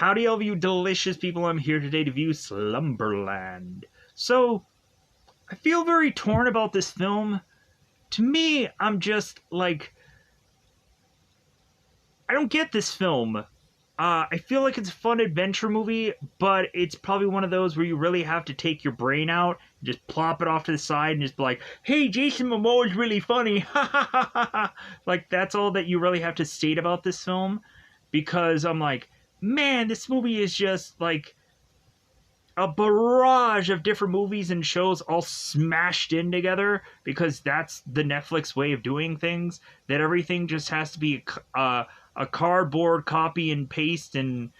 Howdy, all of you delicious people. I'm here today to view Slumberland. So, I feel very torn about this film. To me, I'm just like, I don't get this film. I feel like it's a fun adventure movie, but it's probably one of those where you really have to take your brain out, and just plop it off to the side, and just be like, hey, Jason Momoa is really funny. Ha ha ha ha ha. Like, that's all that you really have to state about this film. Because I'm like, man, this movie is just like a barrage of different movies and shows all smashed in together, because that's the Netflix way of doing things, that everything just has to be a cardboard copy and paste and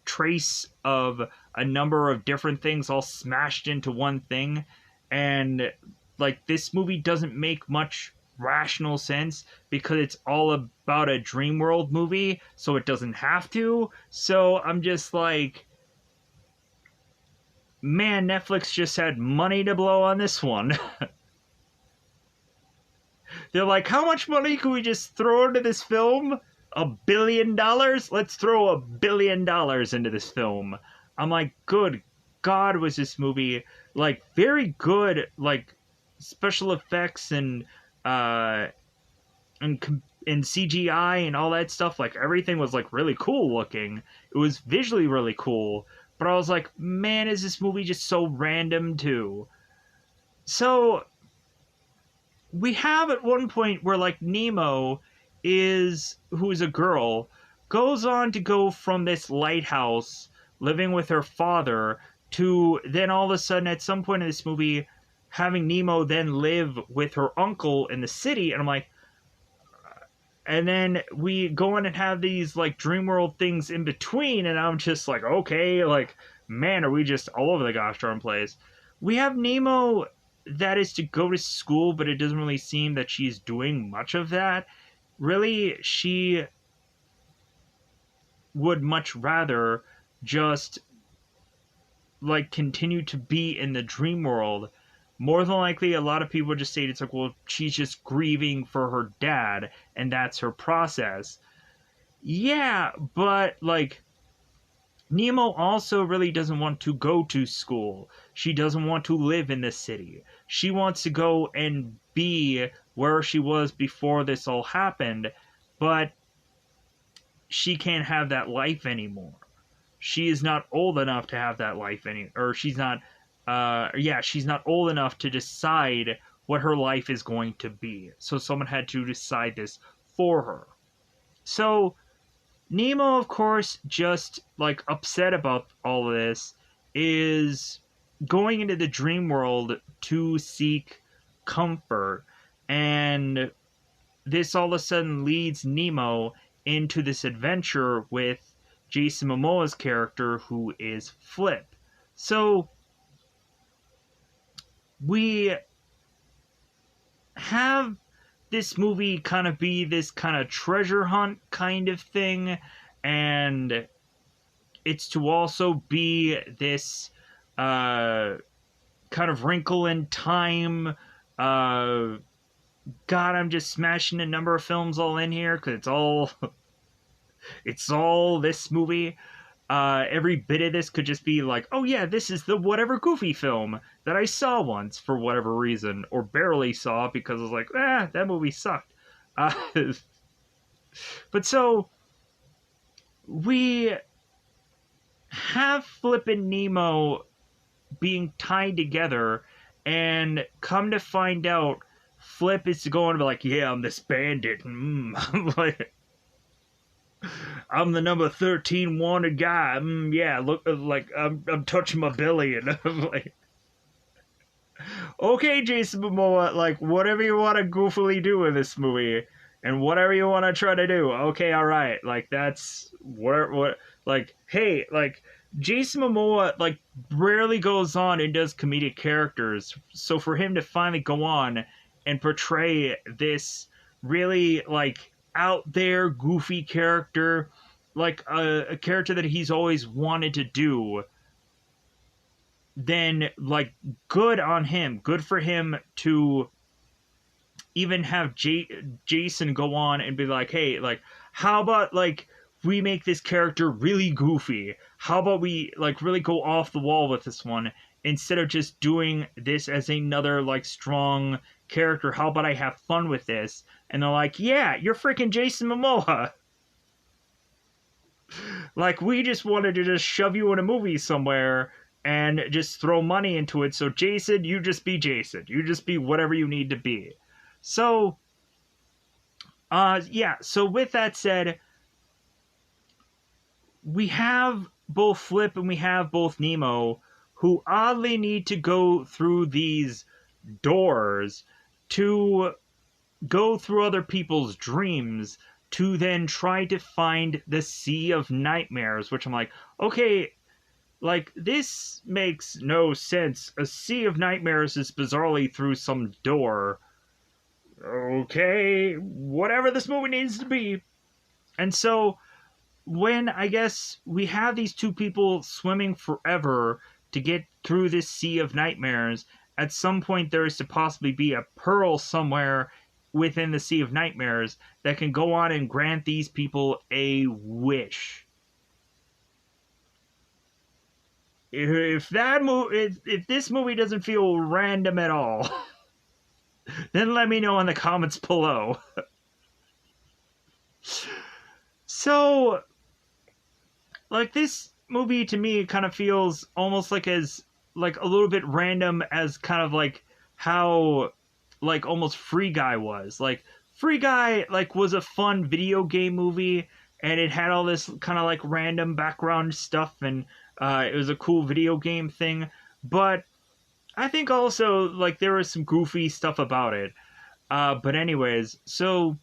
trace of a number of different things all smashed into one thing. And like, this movie doesn't make much rational sense because it's all about a dream world movie, so it doesn't have to. So I'm just like, man, Netflix just had money to blow on this one. They're like, how much money can we just throw into this film? $1 billion? Let's throw $1 billion into this film. I'm like, good God, was this movie like very good, like special effects and CGI and all that stuff. Like, everything was like really cool looking. It was visually really cool. But I was like, man, is this movie just so random too? So we have at one point where like Nemo who is a girl, goes on to go from this lighthouse living with her father to then all of a sudden at some point in this movie having Nemo then live with her uncle in the city. And I'm like, and then we go on and have these like dream world things in between, and I'm just like, okay, like, man, are we just all over the gosh darn place? We have Nemo that is to go to school, but it doesn't really seem that she's doing much of that. Really, she would much rather just like continue to be in the dream world. More than likely, a lot of people just say it's like, well, she's just grieving for her dad, and that's her process. Yeah, but like, Nemo also really doesn't want to go to school. She doesn't want to live in the city. She wants to go and be where she was before this all happened, but she can't have that life anymore. She is not old enough to have that life or she's not she's not old enough to decide what her life is going to be. So someone had to decide this for her. So Nemo, of course, just like upset about all of this, is going into the dream world to seek comfort. And this all of a sudden leads Nemo into this adventure with Jason Momoa's character, who is Flip. So we have this movie kind of be this kind of treasure hunt kind of thing, and it's to also be this kind of wrinkle in time. God, I'm just smashing a number of films all in here because it's all this movie. Every bit of this could just be like, oh yeah, this is the whatever goofy film that I saw once for whatever reason, or barely saw because I was like, that movie sucked. But so we have Flip and Nemo being tied together, and come to find out, Flip is going to be like, yeah, I'm this bandit. I'm like, I'm the number 13 wanted guy. Yeah, look, like, I'm touching my belly, and I'm like, okay, Jason Momoa, like, whatever you want to goofily do in this movie, and whatever you want to try to do, okay, alright, like, that's, what, like, hey, like, Jason Momoa, like, rarely goes on and does comedic characters, so for him to finally go on and portray this really, like, out there goofy character, like a character that he's always wanted to do, then like, good on him. Good for him to even have Jason go on and be like, hey, like, how about like we make this character really goofy? How about we like really go off the wall with this one instead of just doing this as another like strong character? How about I have fun with this? And they're like, yeah, you're freaking Jason Momoa. Like, we just wanted to just shove you in a movie somewhere and just throw money into it. So Jason, you just be Jason. You just be whatever you need to be. So yeah, so with that said, we have both Flip and we have both Nemo, who oddly need to go through these doors to go through other people's dreams to then try to find the Sea of Nightmares, which I'm like, okay, like, this makes no sense. A Sea of Nightmares is bizarrely through some door. Okay, whatever this movie needs to be. And so, when I guess we have these two people swimming forever to get through this Sea of Nightmares, at some point there is to possibly be a pearl somewhere within the Sea of Nightmares that can go on and grant these people a wish. If this movie doesn't feel random at all, then let me know in the comments below. So, like, this movie to me kind of feels almost like as like a little bit random as kind of like how like almost Free Guy was. Like, Free Guy like was a fun video game movie, and it had all this kind of like random background stuff, and it was a cool video game thing. But I think also like there was some goofy stuff about it. But anyways, so,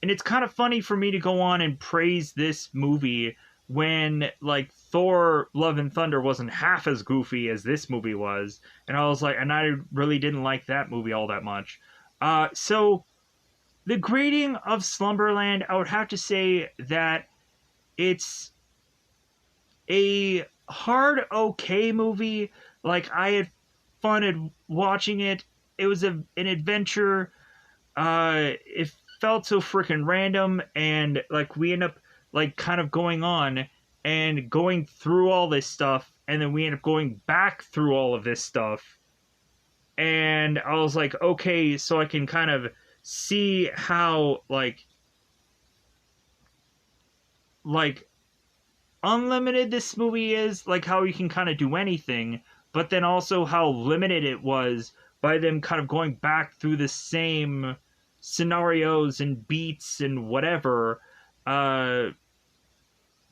and it's kind of funny for me to go on and praise this movie when like Thor Love and Thunder wasn't half as goofy as this movie was, and I was like, and I really didn't like that movie all that much. So the grading of Slumberland, I would have to say that it's a hard okay movie. Like, I had fun at watching it. It was an adventure. It felt so freaking random, and like we end up like kind of going on and going through all this stuff, and then we end up going back through all of this stuff. And I was like, okay, so I can kind of see how like unlimited this movie is, like how you can kind of do anything, but then also how limited it was by them kind of going back through the same scenarios and beats and whatever,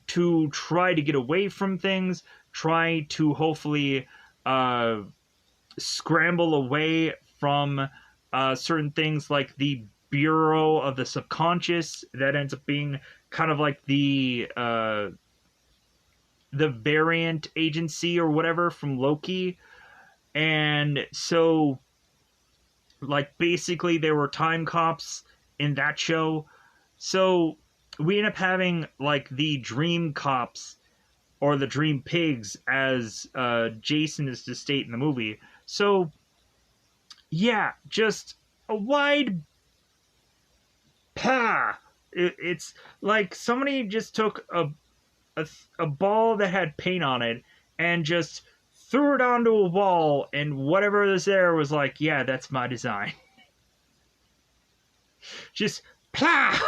to try to get away from things, try to hopefully scramble away from certain things like the Bureau of the Subconscious that ends up being kind of like the variant agency or whatever from Loki. And so, like, basically there were time cops in that show. So we end up having like the Dream Cops or the Dream Pigs, as Jason is to state in the movie. So yeah, just a wide it's like somebody just took a ball that had paint on it and just threw it onto a wall, and whatever was there was like, yeah, that's my design. Just plah.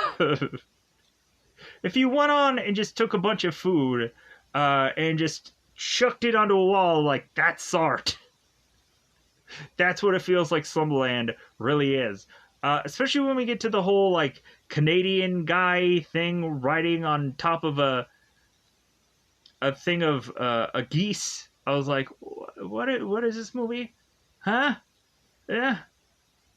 If you went on and just took a bunch of food and just chucked it onto a wall, like, that's art. That's what it feels like Slumberland really is. Especially when we get to the whole like Canadian guy thing riding on top of a thing of a geese. I was like, what is this movie? Huh? Yeah,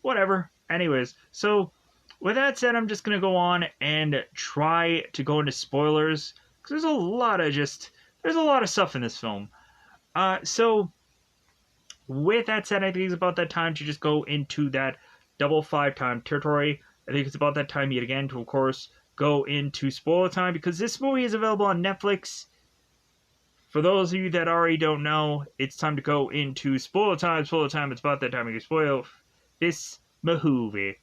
whatever. Anyways, so with that said, I'm just gonna go on and try to go into spoilers, because there's a lot of stuff in this film. So with that said, I think it's about that time to just go into that double 5 time territory. I think it's about that time yet again to, of course, go into spoiler time, because this movie is available on Netflix. For those of you that already don't know, it's time to go into spoiler time. Spoiler time, it's about that time to spoil this movie.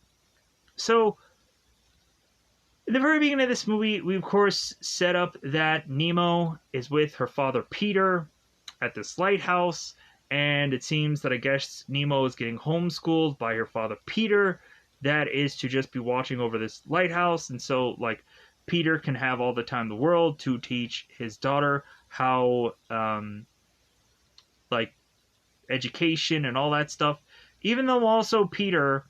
So, In the very beginning of this movie, we of course set up that Nemo is with her father Peter at this lighthouse, and it seems that I guess Nemo is getting homeschooled by her father Peter. That is to just be watching over this lighthouse, and so like Peter can have all the time in the world to teach his daughter how like education and all that stuff. Even though also Peter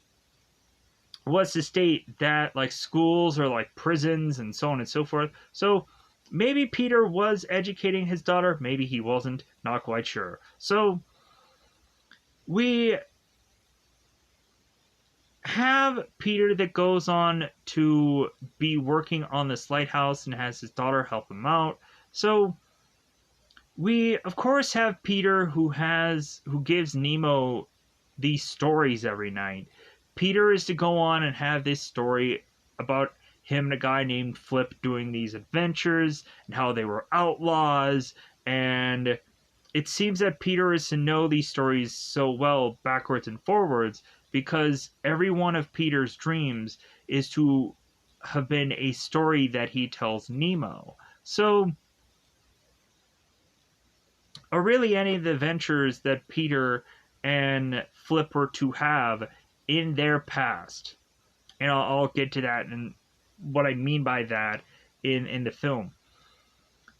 was to state that like schools are like prisons and so on and so forth. So maybe Peter was educating his daughter, maybe he wasn't, not quite sure. So we have Peter that goes on to be working on this lighthouse and has his daughter help him out. So we of course have Peter who gives Nemo these stories every night. Peter is to go on and have this story about him and a guy named Flip doing these adventures and how they were outlaws, and it seems that Peter is to know these stories so well backwards and forwards because every one of Peter's dreams is to have been a story that he tells Nemo. So, or really any of the adventures that Peter and Flip were to have in their past. And I'll get to that and what I mean by that in the film.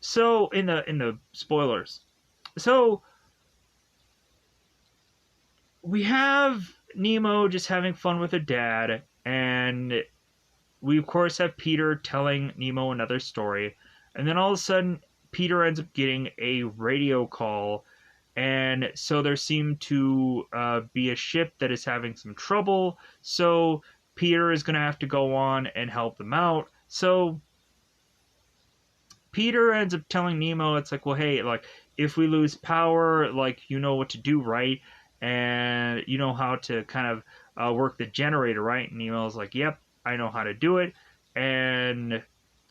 So in the spoilers. So we have Nemo just having fun with her dad, and we of course have Peter telling Nemo another story, and then all of a sudden Peter ends up getting a radio call, and so there seemed to be a ship that is having some trouble, so Peter is going to have to go on and help them out. So Peter ends up telling Nemo, it's like, well, hey, like, if we lose power, like, you know what to do, right? And you know how to kind of work the generator, right? And Nemo's like, yep, I know how to do it. And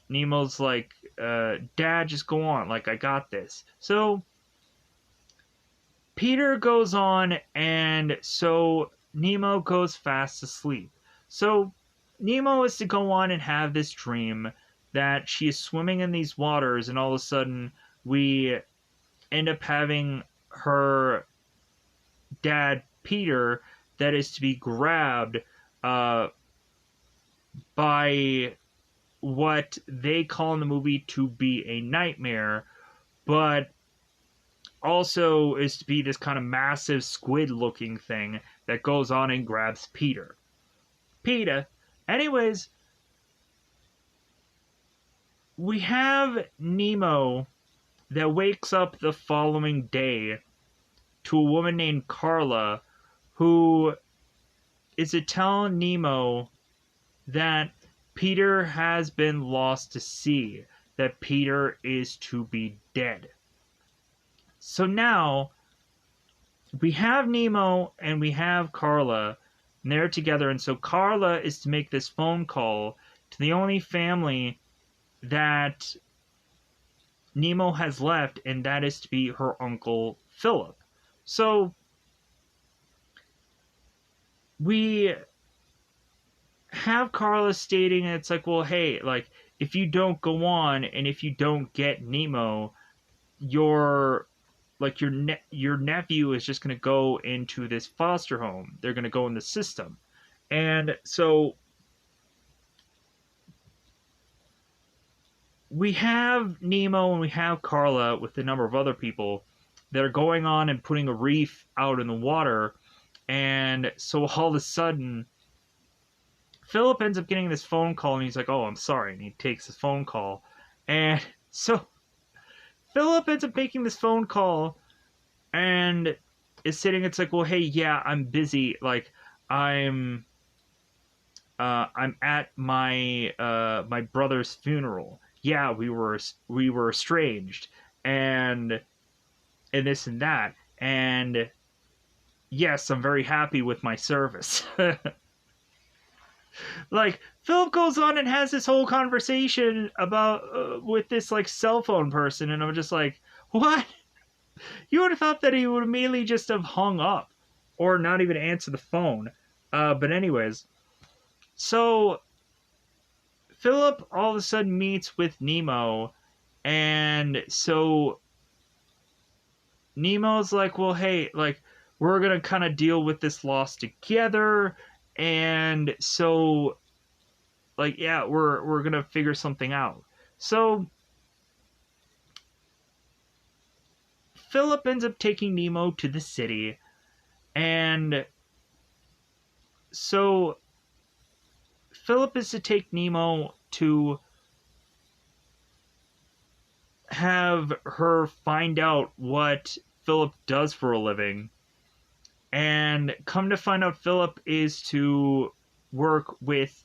Nemo's like, Dad, just go on. Like, I got this. So Peter goes on, and so Nemo goes fast asleep. So Nemo is to go on and have this dream that she is swimming in these waters, and all of a sudden we end up having her dad, Peter, that is to be grabbed by what they call in the movie to be a nightmare, but also is to be this kind of massive squid-looking thing that goes on and grabs Peter. Anyways, we have Nemo that wakes up the following day to a woman named Carla who is to tell Nemo that Peter has been lost to sea, that Peter is to be dead. So now we have Nemo and we have Carla, and they're together, and so Carla is to make this phone call to the only family that Nemo has left, and that is to be her uncle Philip. So we have Carla stating it's like, well, hey, like, if you don't go on and if you don't get Nemo, your nephew is just going to go into this foster home. They're going to go in the system. And so we have Nemo and we have Carla with a number of other people that are going on and putting a reef out in the water. And so all of a sudden, Philip ends up getting this phone call, and he's like, oh, I'm sorry. And he takes the phone call. And so Philip ends up making this phone call and is sitting, it's like, well, hey, yeah, I'm busy. Like, I'm at my my brother's funeral. Yeah, we were estranged, and this and that. And yes, I'm very happy with my service. Like, Philip goes on and has this whole conversation about with this like cell phone person, and I'm just like, what? You would have thought that he would immediately just have hung up or not even answer the phone. But anyways, so Philip all of a sudden meets with Nemo, and so Nemo's like, well, hey, like, we're gonna kind of deal with this loss together, and so, like, yeah, we're gonna figure something out. So Philip ends up taking Nemo to the city, and so Philip is to take Nemo to have her find out what Philip does for a living. And come to find out, Philip is to work with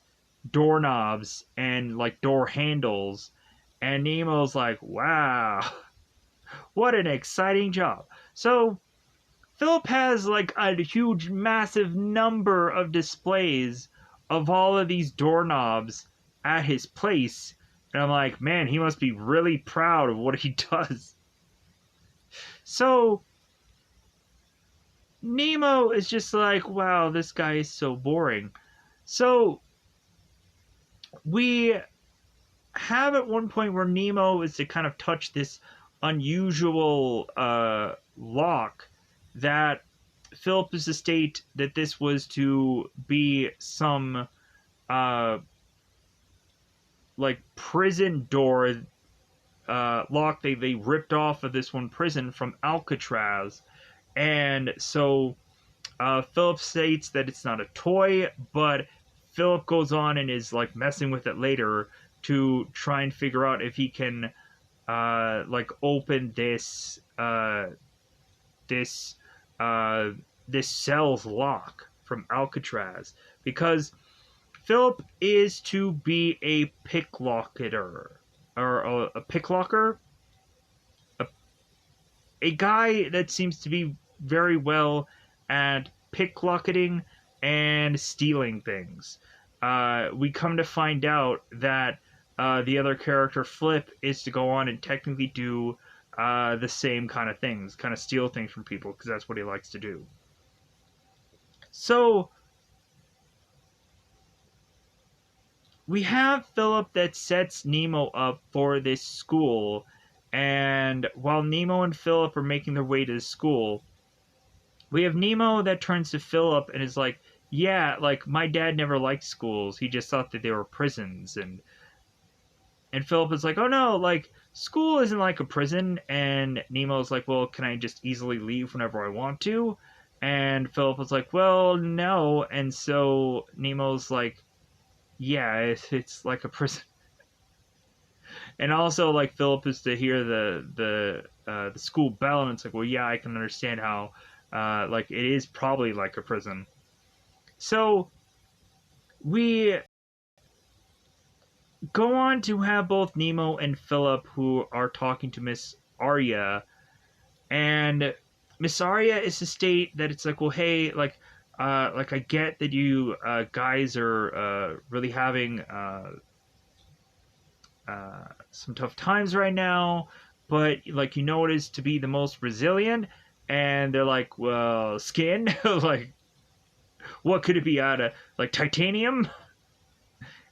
doorknobs and like door handles. And Nemo's like, wow, what an exciting job. So Philip has like a huge, massive number of displays of all of these doorknobs at his place. And I'm like, man, he must be really proud of what he does. So Nemo is just like, wow, this guy is so boring. So we have at one point where Nemo is to kind of touch this unusual lock that Philip is to state that this was to be some like prison door lock they ripped off of this one prison from Alcatraz. And so Philip states that it's not a toy, but Philip goes on and is like messing with it later to try and figure out if he can like open this cell's lock from Alcatraz, because Philip is to be a picklocketer or a picklocker, a guy that seems to be very well at picklocketing and stealing things. We come to find out that the other character, Flip, is to go on and technically do the same kind of things, kind of steal things from people, because that's what he likes to do. So we have Philip that sets Nemo up for this school, and while Nemo and Philip are making their way to the school, we have Nemo that turns to Philip and is like, yeah, like, my dad never liked schools. He just thought that they were prisons. And Philip is like, oh no, like, school isn't like a prison. And Nemo's like, well, can I just easily leave whenever I want to? And Philip was like, well, no. And so Nemo's like, yeah, it's like a prison. And also, like, Philip is to hear the school bell, and it's like, well, yeah, I can understand how, like, it is probably like a prison. So we go on to have both Nemo and Philip, who are talking to Miss Arya, and Miss Arya is to state that it's like, well, hey, like, I get that you guys are really having some tough times right now, but like, you know what is to be the most resilient? And they're like, well, skin. Like, what could it be out of, like, titanium?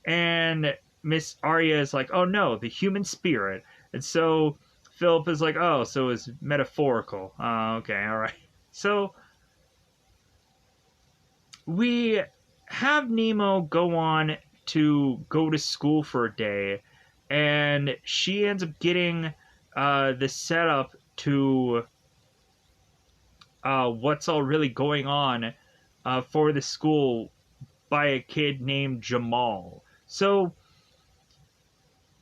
And Miss Arya is like, oh no, the human spirit. And so Philip is like, oh, so it's metaphorical. Okay, all right. So we have Nemo go on to go to school for a day, and she ends up getting the setup to what's all really going on for the school by a kid named Jamal. So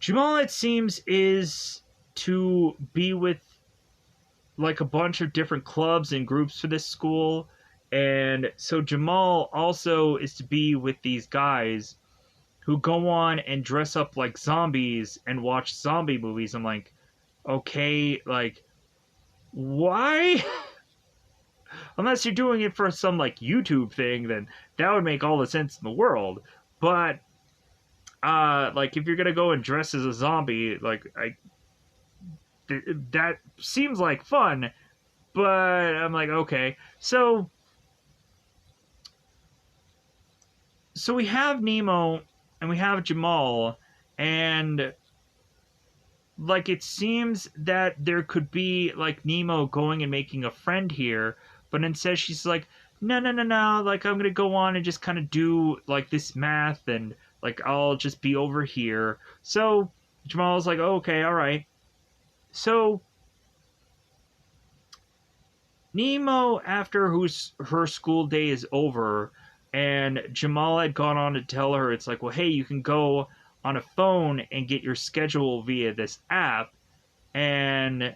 Jamal, it seems, is to be with like a bunch of different clubs and groups for this school. And so Jamal also is to be with these guys who go on and dress up like zombies and watch zombie movies. I'm like, okay, like, why? Unless you're doing it for some like YouTube thing, then that would make all the sense in the world. But like, if you're gonna go and dress as a zombie, like, that seems like fun. But I'm like, okay. So we have Nemo and we have Jamal, And like it seems that there could be like Nemo going and making a friend here, but instead she's like, no, no, no, no, like I'm gonna go on and just kind of do like this math, and like I'll just be over here. So Jamal's like, oh, okay, all right. So Nemo, after her school day is over, and Jamal had gone on to tell her, it's like, well, hey, you can go on a phone and get your schedule via this app. And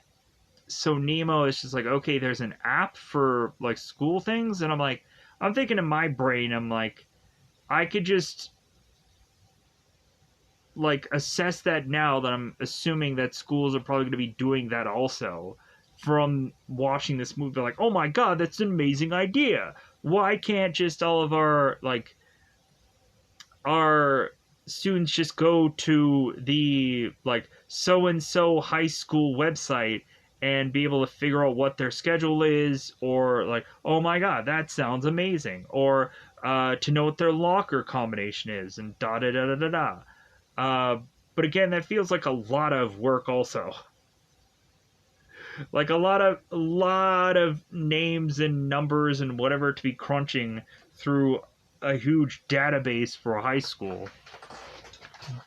so Nemo is just like, okay, there's an app for like school things. And I'm thinking in my brain, I'm like, I could just like assess that now that I'm assuming that schools are probably going to be doing that also from watching this movie. Like, oh my god, that's an amazing idea. Why can't just all of our students just go to the like so and so high school website and be able to figure out what their schedule is, or like, oh my god, that sounds amazing, or to know what their locker combination is, and da da da da da da. But again, that feels like a lot of work also. Like a lot of names and numbers and whatever to be crunching through a huge database for high school.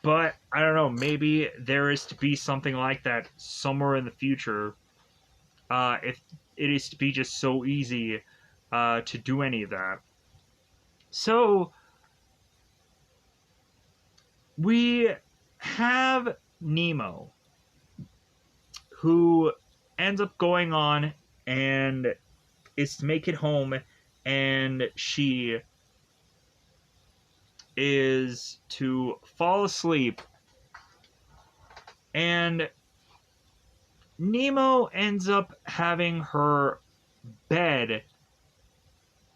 But I don't know, maybe there is to be something like that somewhere in the future. If it is to be just so easy to do any of that. So we have Nemo, who ends up going on and is to make it home, and she is to fall asleep, and Nemo ends up having her bed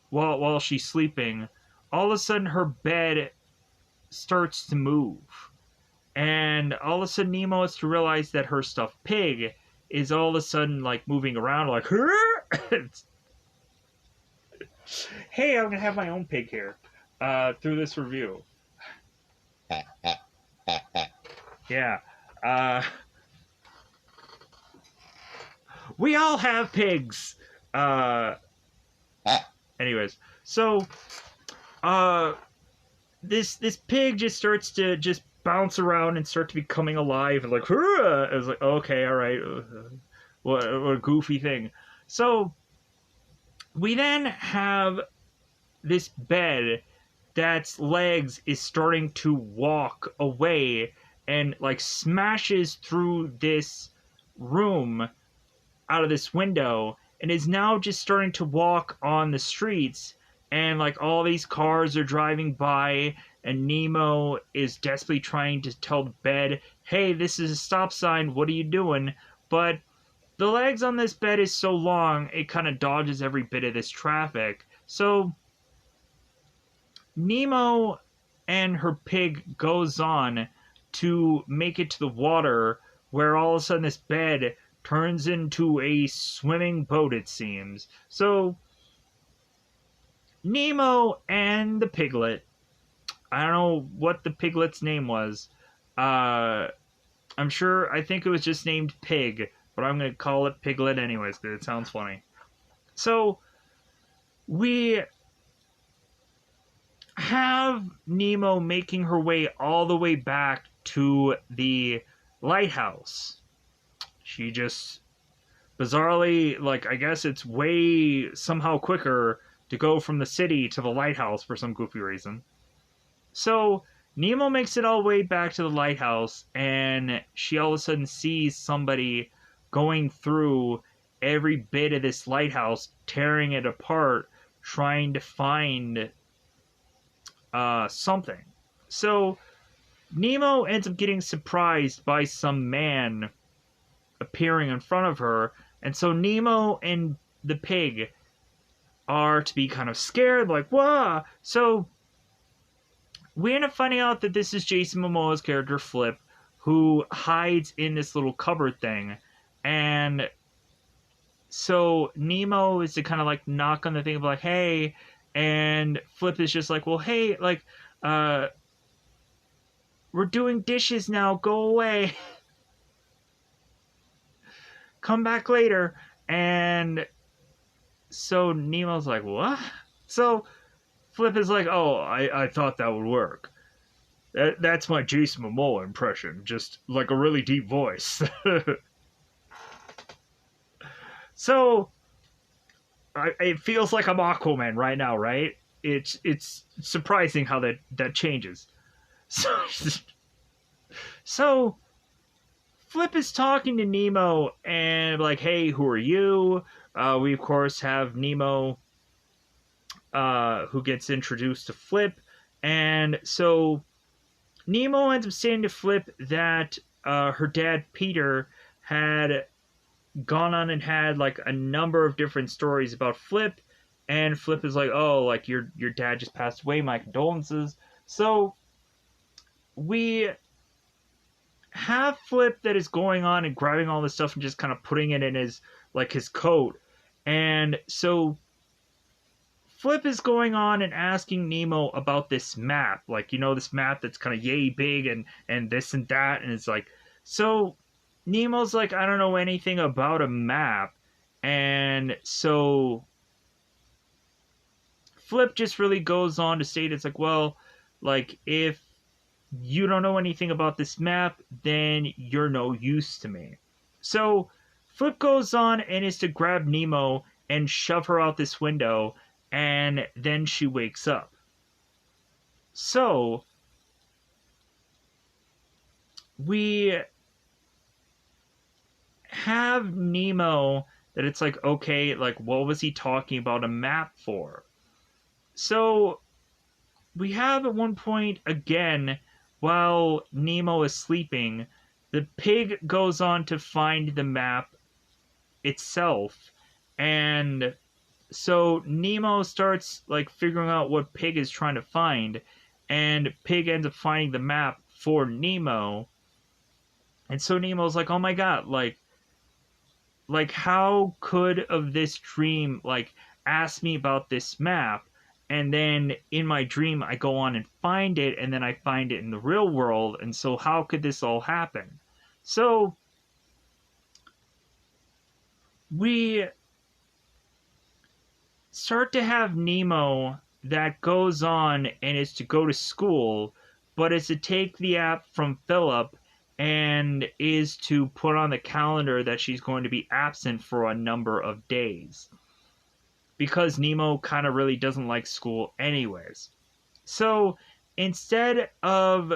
while she's sleeping. All of a sudden her bed starts to move, and all of a sudden Nemo has to realize that her stuffed pig is all of a sudden like moving around like hey, I'm gonna have my own pig here through this review. Yeah. We all have pigs. Anyways, so this pig just starts to just bounce around and start to becoming alive and like, it's like, okay, all right, what a goofy thing. So we then have this bed that's legs is starting to walk away and like smashes through this room out of this window and is now just starting to walk on the streets, and like all these cars are driving by, and Nemo is desperately trying to tell the bed, hey, this is a stop sign, what are you doing? But the legs on this bed is so long, it kind of dodges every bit of this traffic. So Nemo and her pig goes on to make it to the water, where all of a sudden this bed turns into a swimming boat, it seems. So Nemo and the piglet, I don't know what the piglet's name was. I think it was just named Pig, but I'm going to call it Piglet anyways because it sounds funny. So we have Nemo making her way all the way back to the lighthouse. She just bizarrely, like, I guess it's way somehow quicker to go from the city to the lighthouse for some goofy reason. So Nemo makes it all the way back to the lighthouse, and she all of a sudden sees somebody going through every bit of this lighthouse, tearing it apart, trying to find something. So Nemo ends up getting surprised by some man appearing in front of her, and so Nemo and the pig are to be kind of scared, like, whoa! So we end up finding out that this is Jason Momoa's character, Flip, who hides in this little cupboard thing, and so Nemo is to kind of like knock on the thing of like, hey, and Flip is just like, well, hey, like we're doing dishes now, go away. Come back later. And so Nemo's like, what? So Flip is like, oh, I thought that would work. That's my Jason Momoa impression, just like a really deep voice. So it feels like I'm Aquaman right now, right? It's surprising how that changes. So, so Flip is talking to Nemo and like, hey, who are you? We of course have Nemo, who gets introduced to Flip, and so Nemo ends up saying to Flip that her dad Peter had gone on and had like a number of different stories about Flip, and Flip is like, oh, like your dad just passed away, my condolences. So we have Flip that is going on and grabbing all this stuff and just kind of putting it in his like his coat. And so Flip is going on and asking Nemo about this map, like, you know, this map that's kind of yay big and this and that. And it's like, so Nemo's like, I don't know anything about a map. And so Flip just really goes on to state, it's like, well, like, if you don't know anything about this map, then you're no use to me. So Flip goes on and is to grab Nemo and shove her out this window, and then she wakes up. So we have Nemo that it's like, okay, like, what was he talking about a map for? So we have at one point, again, while Nemo is sleeping, the pig goes on to find the map itself, and so Nemo starts like figuring out what Pig is trying to find, and Pig ends up finding the map for Nemo. And so Nemo's like, oh my god, like how could of this dream like ask me about this map, and then in my dream I go on and find it, and then I find it in the real world, and so how could this all happen? So we start to have Nemo that goes on and is to go to school, but is to take the app from Philip and is to put on the calendar that she's going to be absent for a number of days. Because Nemo kind of really doesn't like school anyways. So instead of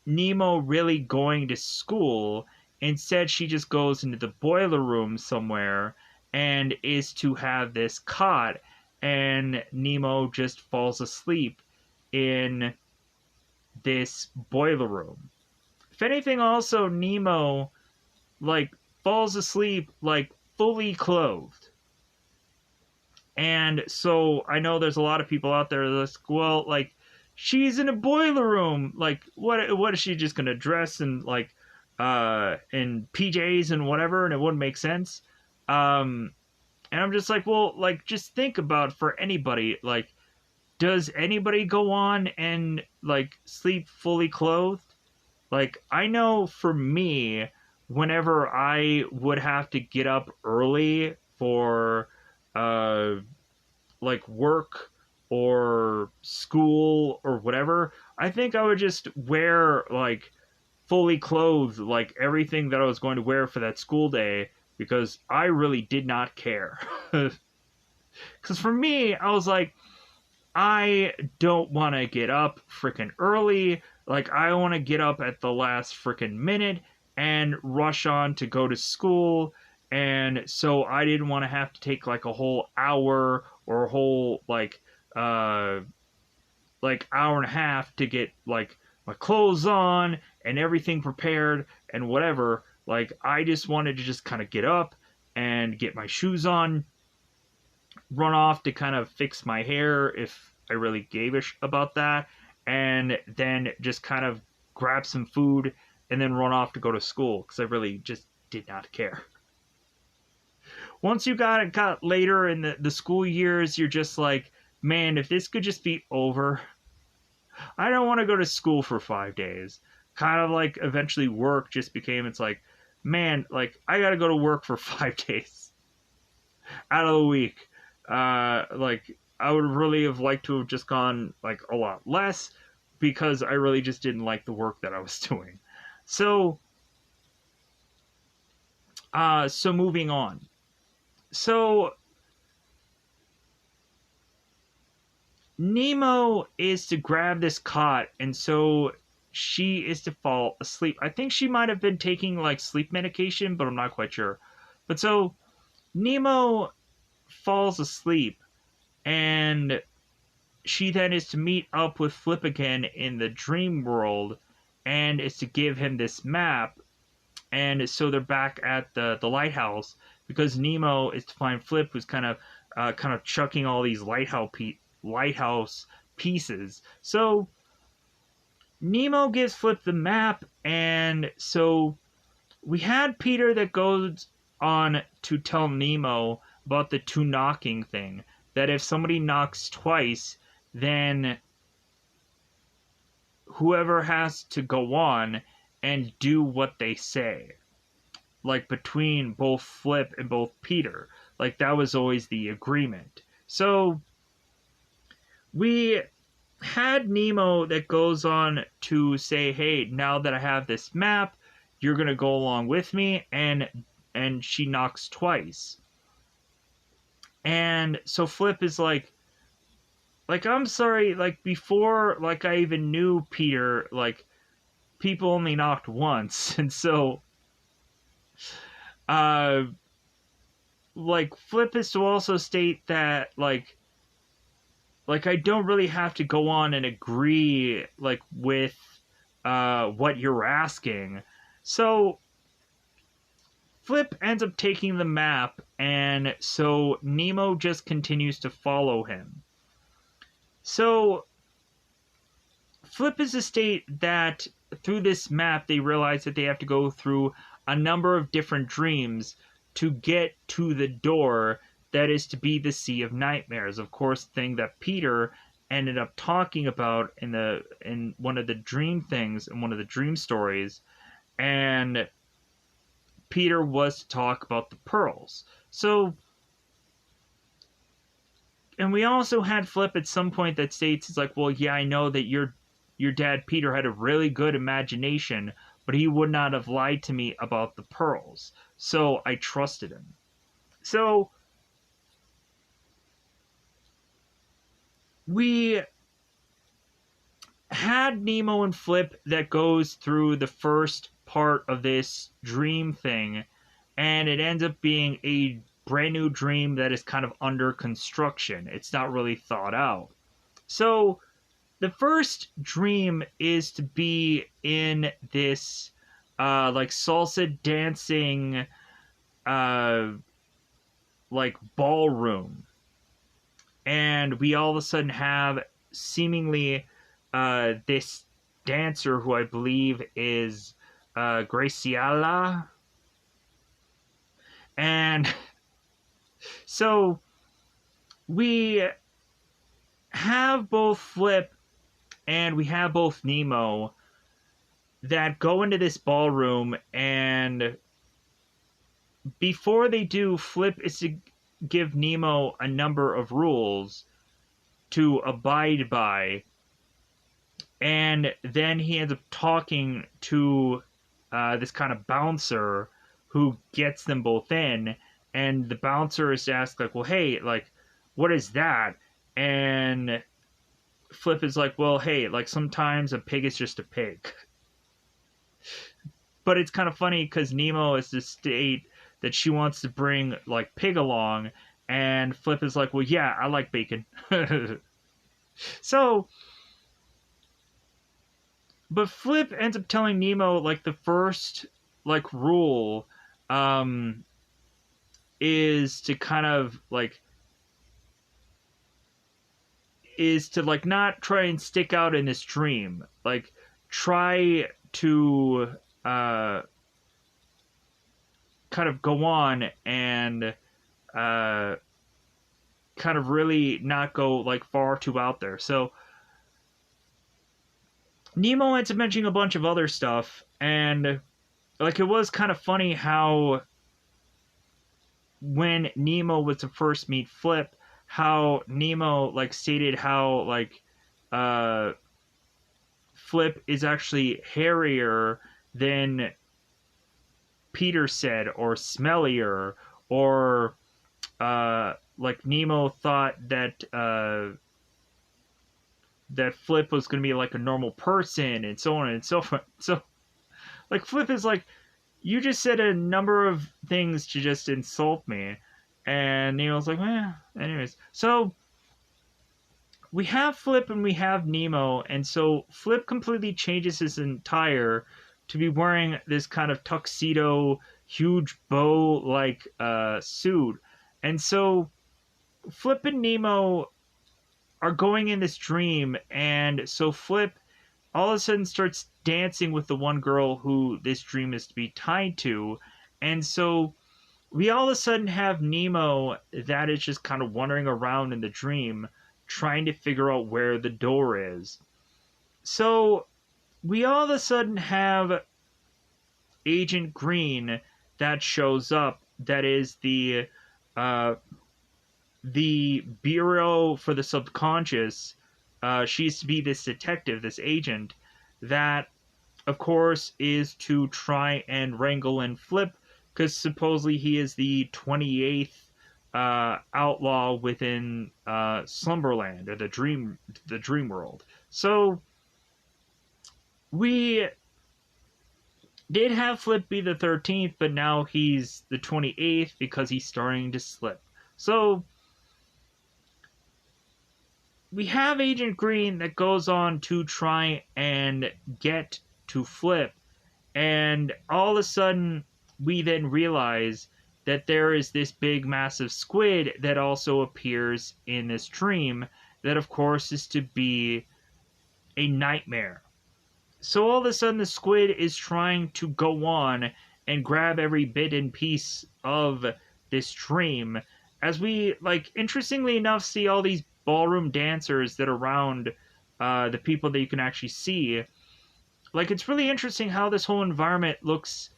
Nemo really going to school, instead she just goes into the boiler room somewhere and is to have this cot, and Nemo just falls asleep in this boiler room. If anything, also Nemo like falls asleep like fully clothed. And so I know there's a lot of people out there that's like, well, like, she's in a boiler room. Like, what is she just gonna dress in like in PJs and whatever, and it wouldn't make sense. And I'm just like, well, like, just think about for anybody, like, does anybody go on and like sleep fully clothed? Like, I know for me, whenever I would have to get up early for like work or school or whatever, I think I would just wear like fully clothed, like everything that I was going to wear for that school day, because I really did not care. Because for me, I was like, I don't want to get up freaking early. Like, I want to get up at the last freaking minute and rush on to go to school. And so I didn't want to have to take like a whole hour or a whole like hour and a half to get like my clothes on and everything prepared and whatever. Like, I just wanted to just kind of get up and get my shoes on, run off to kind of fix my hair if I really gave a about that, and then just kind of grab some food and then run off to go to school, because I really just did not care. Once you got later in the school years, you're just like, man, if this could just be over. I don't want to go to school for 5 days. Kind of like eventually work just became, it's like, man, like I got to go to work for 5 days out of the week. Like I would really have liked to have just gone like a lot less because I really just didn't like the work that I was doing. So, so moving on. So Nemo is to grab this cot, and so she is to fall asleep. I think she might have been taking like sleep medication, but I'm not quite sure. But so Nemo falls asleep, and she then is to meet up with Flip again in the dream world, and is to give him this map. And so they're back at the lighthouse because Nemo is to find Flip, who's kind of chucking all these lighthouse pieces. So Nemo gives Flip the map, and so we had Peter that goes on to tell Nemo about the two knocking thing. That if somebody knocks twice, then whoever has to go on and do what they say. Like between both Flip and both Peter. Like that was always the agreement. So we had Nemo that goes on to say, hey, now that I have this map, you're gonna go along with me, and she knocks twice. And so Flip is like I'm sorry, like before like I even knew Peter, like people only knocked once. And so like Flip is to also state that like I don't really have to go on and agree like with what you're asking. So Flip ends up taking the map, and so Nemo just continues to follow him. So Flip is to state that through this map they realize that they have to go through a number of different dreams to get to the door that is to be the Sea of Nightmares. Of course, thing that Peter ended up talking about in one of the dream things, in one of the dream stories. And Peter was to talk about the pearls. So, and we also had Flip at some point that states, it's like, well, yeah, I know that your dad Peter had a really good imagination, but he would not have lied to me about the pearls. So I trusted him. So we had Nemo and Flip that goes through the first part of this dream thing, and it ends up being a brand new dream that is kind of under construction. It's not really thought out. So the first dream is to be in this like salsa dancing like ballroom, and we all of a sudden have seemingly this dancer who I believe is Graciela. And so we have both Flip and we have both Nemo that go into this ballroom, and before they do, Flip is to give Nemo a number of rules to abide by, and then he ends up talking to this kind of bouncer who gets them both in, and the bouncer is asked like, well, hey, like, what is that? And Flip is like, well, hey, like sometimes a pig is just a pig. But it's kind of funny because Nemo is to state that she wants to bring like pig along, and Flip is like, well, yeah, I like bacon. So, but Flip ends up telling Nemo like the first like rule is to kind of like is to like not try and stick out in this dream. Like try to kind of go on and kind of really not go like far too out there. So Nemo ends up mentioning a bunch of other stuff, and like it was kind of funny how when Nemo was to first meet Flip, how Nemo like stated how like uh Flip is actually hairier than Peter said, or smellier, or like Nemo thought that Flip was going to be like a normal person, and so on and so forth. So like Flip is like, you just said a number of things to just insult me, and Nemo's like, anyways. So we have Flip and we have Nemo, and so Flip completely changes his entire to be wearing this kind of tuxedo, huge bow like suit, and so Flip and Nemo are going in this dream, and so Flip all of a sudden starts dancing with the one girl who this dream is to be tied to, and so we all of a sudden have Nemo that is just kind of wandering around in the dream trying to figure out where the door is. So we all of a sudden have Agent Green that shows up, that is the Bureau for the Subconscious. She's to be this detective, this agent, that, of course, is to try and wrangle in Flip, because supposedly he is the 28th outlaw within Slumberland, or the dream world. So we did have Flip be the 13th, but now he's the 28th because he's starting to slip. So we have Agent Green that goes on to try and get to Flip, and all of a sudden we then realize that there is this big massive squid that also appears in this dream that of course is to be a nightmare. So all of a sudden the squid is trying to go on and grab every bit and piece of this dream, as we, like, interestingly enough, see all these ballroom dancers that are around the people that you can actually see. Like, it's really interesting how this whole environment looks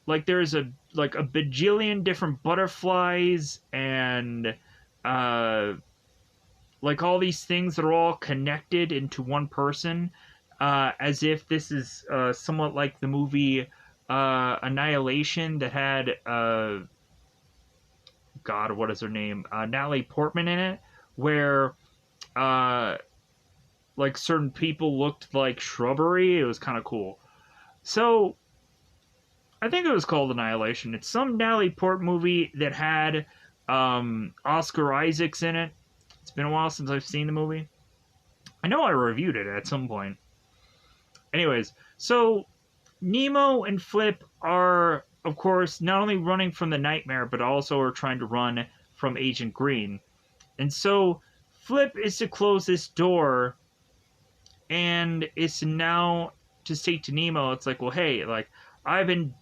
like there's a bajillion different butterflies, and like all these things that are all connected into one person, as if this is somewhat like the movie Annihilation that had God, what is her name? Natalie Portman in it, where like certain people looked like shrubbery. It was kind of cool. So I think it was called Annihilation. It's some Natalie Portman movie that had Oscar Isaacs in it. It's been a while since I've seen the movie. I know I reviewed it at some point. Anyways, so Nemo and Flip are, of course, not only running from the nightmare, but also are trying to run from Agent Green. And so Flip is to close this door, and it's now to say to Nemo, it's like, well, hey, like, I've been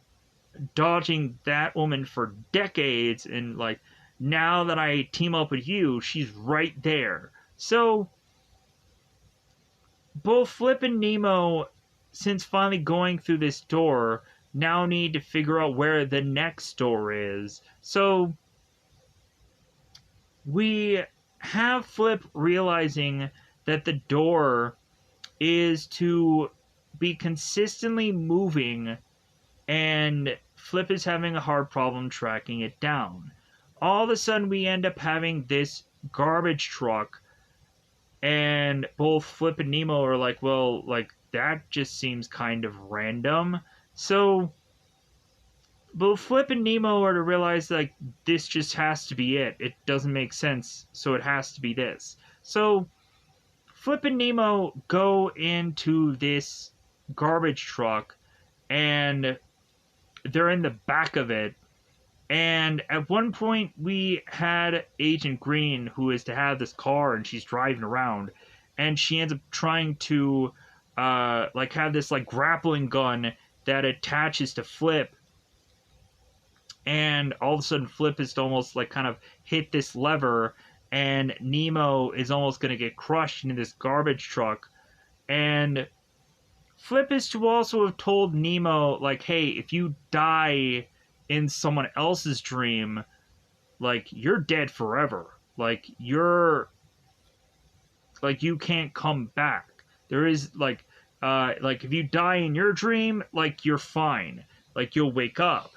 dodging that woman for decades, and like, now that I team up with you, she's right there. So both Flip and Nemo, since finally going through this door, now need to figure out where the next door is. So we have Flip realizing that the door is to be consistently moving, and Flip is having a hard problem tracking it down. All of a sudden, we end up having this garbage truck, and both Flip and Nemo are like, well, like, that just seems kind of random. So both Flip and Nemo are to realize, like, this just has to be it. It doesn't make sense, so it has to be this. So Flip and Nemo go into this garbage truck, and they're in the back of it. And at one point, we had Agent Green, who is to have this car, and she's driving around, and she ends up trying to like have this like grappling gun that attaches to Flip, and all of a sudden Flip is almost like kind of hit this lever, and Nemo is almost going to get crushed into this garbage truck. And Flip is to also have told Nemo, like, hey, if you die in someone else's dream, like, you're dead forever. Like, you can't come back. There is, like, if you die in your dream, like, you're fine. Like, you'll wake up.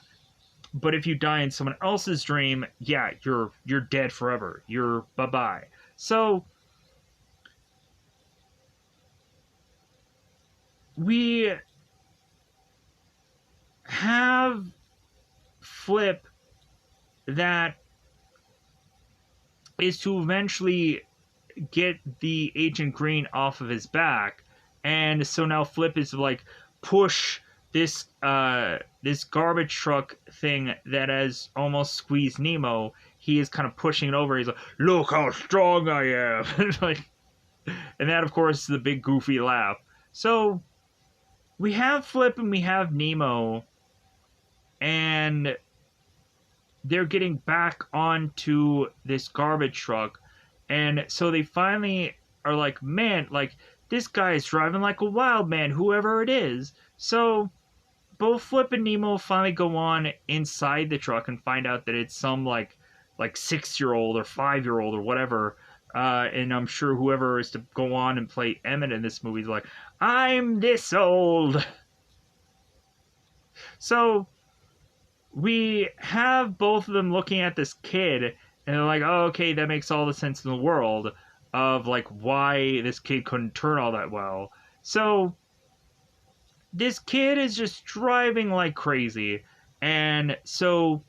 But if you die in someone else's dream, yeah, you're dead forever. You're bye-bye. So, we have Flip that is to eventually get the Agent Green off of his back, and so now Flip is like push this garbage truck thing that has almost squeezed Nemo. He is kind of pushing it over. He's like, "Look how strong I am!" Like, and that, of course, is the big goofy laugh. So we have Flip and we have Nemo, and they're getting back onto this garbage truck. And so they finally are like, man, like, this guy is driving like a wild man, whoever it is. So both Flip and Nemo finally go on inside the truck and find out that it's some like 6-year-old or 5-year-old or whatever. And I'm sure whoever is to go on and play Emmett in this movie is like, I'm this old. So we have both of them looking at this kid, and they're like, oh, okay, that makes all the sense in the world of, like, why this kid couldn't turn all that well. So this kid is just driving like crazy, and so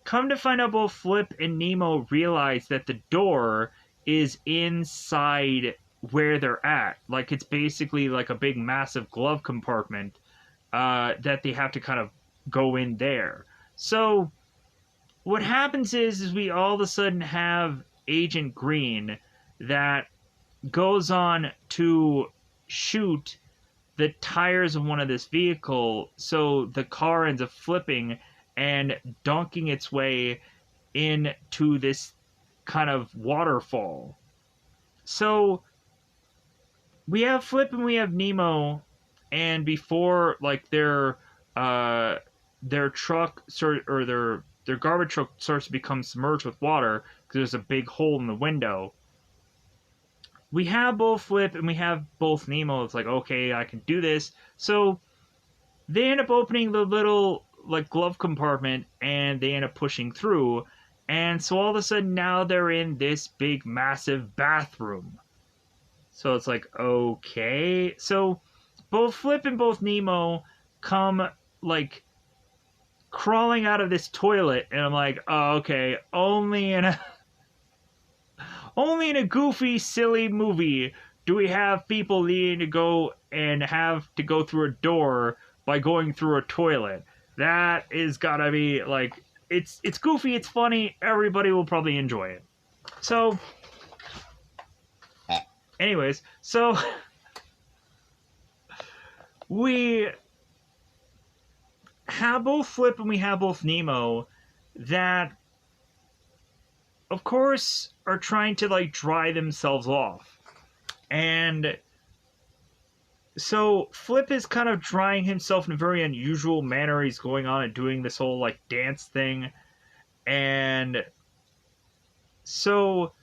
come to find out, both Flip and Nemo realize that the door is inside where they're at. Like, it's basically like a big massive glove compartment that they have to kind of go in there. So what happens is we all of a sudden have Agent Green that goes on to shoot the tires of one of this vehicle, so the car ends up flipping and donking its way into this kind of waterfall. So we have Flip and we have Nemo, and before, like, their truck or their garbage truck starts to become submerged with water because there's a big hole in the window, we have both Flip and we have both Nemo. It's like, okay, I can do this. So they end up opening the little, like, glove compartment, and they end up pushing through. And so all of a sudden now they're in this big massive bathroom. So it's like, okay. So both Flip and both Nemo come, like, crawling out of this toilet, and I'm like, oh, okay, only in a goofy, silly movie do we have people needing to go and have to go through a door by going through a toilet. That is gotta be, like, it's goofy, it's funny, everybody will probably enjoy it. So anyways, so we have both Flip and we have both Nemo that, of course, are trying to, like, dry themselves off. And so Flip is kind of drying himself in a very unusual manner. He's going on and doing this whole, like, dance thing. And so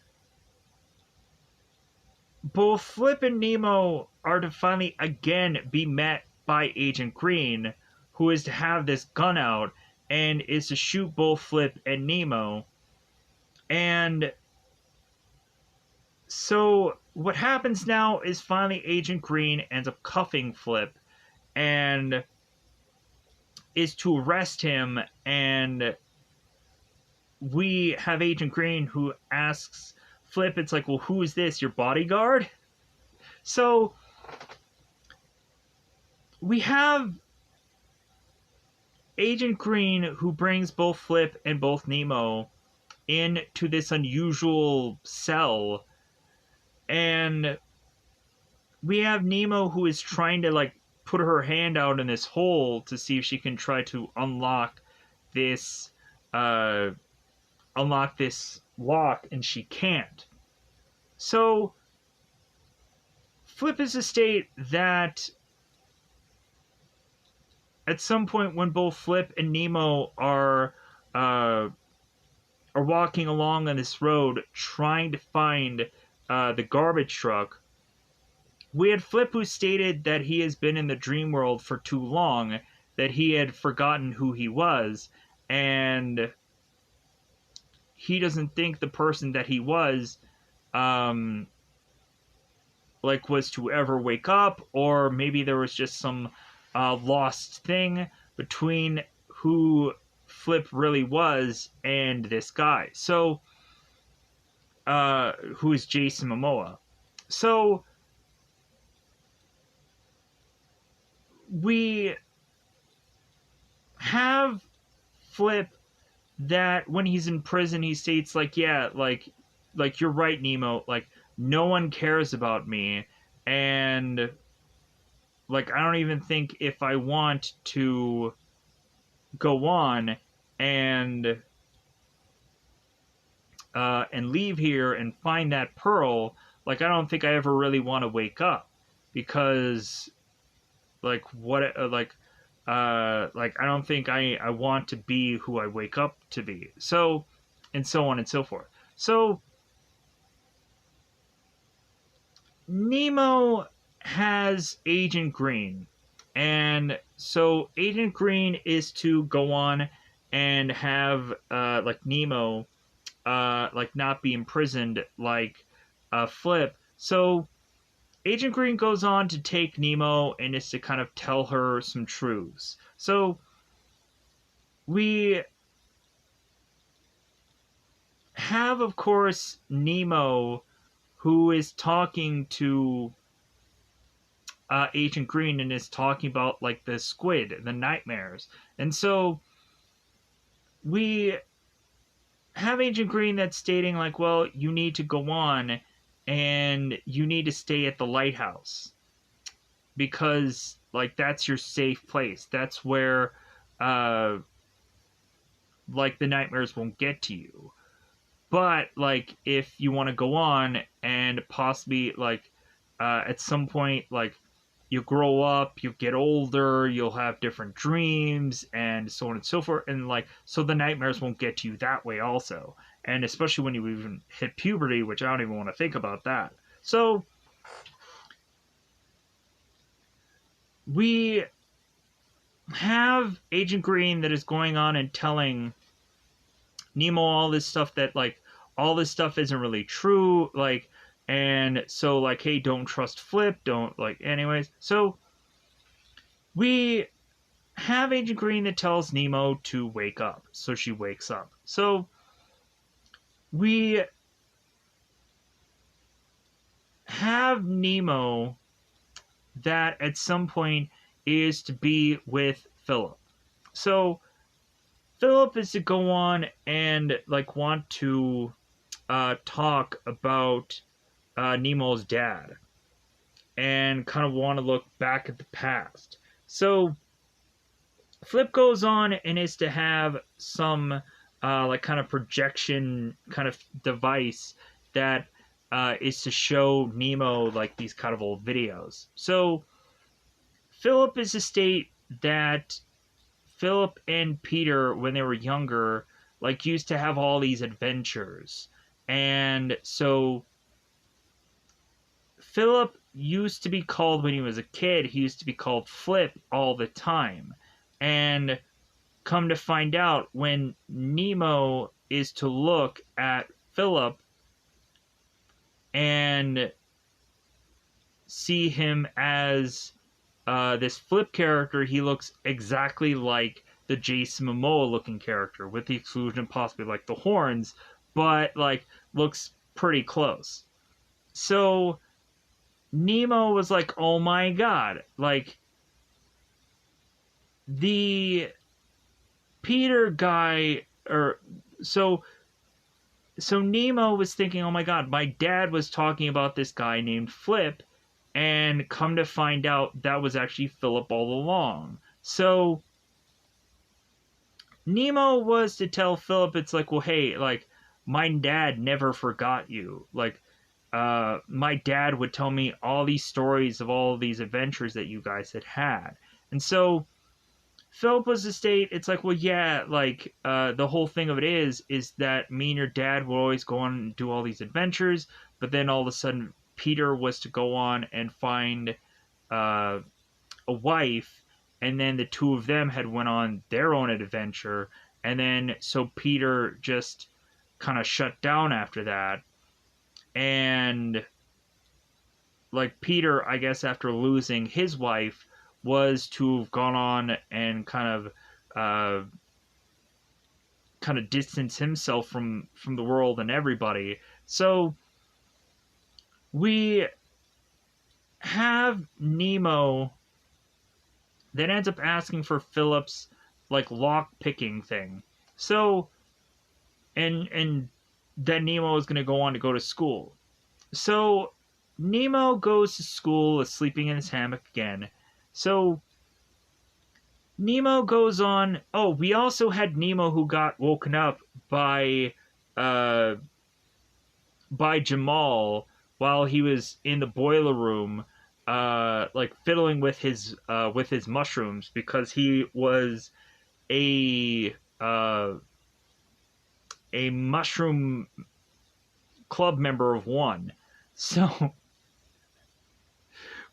both Flip and Nemo are to finally again be met by Agent Green, who is to have this gun out and is to shoot both Flip and Nemo. And so what happens now is finally Agent Green ends up cuffing Flip and is to arrest him, and we have Agent Green who asks Flip, it's like, well, who is this, your bodyguard? So we have Agent Green who brings both Flip and both Nemo into this unusual cell, and we have Nemo who is trying to, like, put her hand out in this hole to see if she can try to unlock this lock, and she can't. So Flip is to state that at some point when both Flip and Nemo uh, are walking along on this road trying to find the garbage truck, we had Flip who stated that he has been in the dream world for too long, that he had forgotten who he was, and he doesn't think the person that he was um, was to ever wake up, or maybe there was just some lost thing between who Flip really was and this guy. So, who is Jason Momoa? So we have Flip that when he's in prison, he states yeah, you're right, Nemo. No one cares about me, and I don't even think if I want to go on and leave here and find that pearl, I don't think I ever really want to wake up, because what I don't think I want to be who I wake up to be. So, and so on and so forth. So Nemo has Agent Green, and so Agent Green is to go on and have Nemo not be imprisoned Flip. So Agent Green goes on to take Nemo and is to kind of tell her some truths. So we have, of course, Nemo, who is talking to Agent Green and is talking about the squid, the nightmares. And so we have Agent Green that's stating well, you need to go on and you need to stay at the lighthouse, because that's your safe place. That's where the nightmares won't get to you. But if you want to go on and possibly at some point you grow up, you get older, you'll have different dreams and so on and so forth, and so the nightmares won't get to you that way also. And especially when you even hit puberty, which I don't even want to think about that. So we have Agent Green that is going on and telling Nemo all this stuff that all this stuff isn't really true, and so hey, don't trust Flip, don't anyways. So we have Agent Green that tells Nemo to wake up, so she wakes up. So we have Nemo that at some point is to be with Philip. So Philip is to go on and want to talk about Nemo's dad and kind of want to look back at the past. So Flip goes on and is to have some kind of projection kind of device that is to show Nemo these kind of old videos. So Philip is to state that Philip and Peter, when they were younger, used to have all these adventures. And so Philip used to be called, when he was a kid, he used to be called Flip all the time. And come to find out, when Nemo is to look at Philip and see him as this Flip character, he looks exactly like the Jason Momoa looking character, with the exclusion of possibly the horns, but looks pretty close. So Nemo was oh my god, the Peter guy, or so Nemo was thinking, oh my god, my dad was talking about this guy named Flip, and come to find out that was actually Philip all along. So Nemo was to tell Philip, it's well, hey, my dad never forgot you. My dad would tell me all these stories of all these adventures that you guys had. And so Philip was to state, it's like, well, yeah, like, the whole thing of it is that me and your dad will always go on and do all these adventures, but then all of a sudden Peter was to go on and find uh, a wife, and then the two of them had went on their own adventure, and then so Peter just kind of shut down after that, and like Peter, I guess after losing his wife, was to have gone on and uh, kind of distance himself from the world and everybody. So we have Nemo that ends up asking for Philip's like lock picking thing. So and then Nemo is going to go on to go to school. So Nemo goes to school, is sleeping in his hammock again. So Nemo goes on. Oh, we also had Nemo who got woken up uh by Jamal while he was in the boiler room, like fiddling with his mushrooms because he was a a mushroom club member of one. So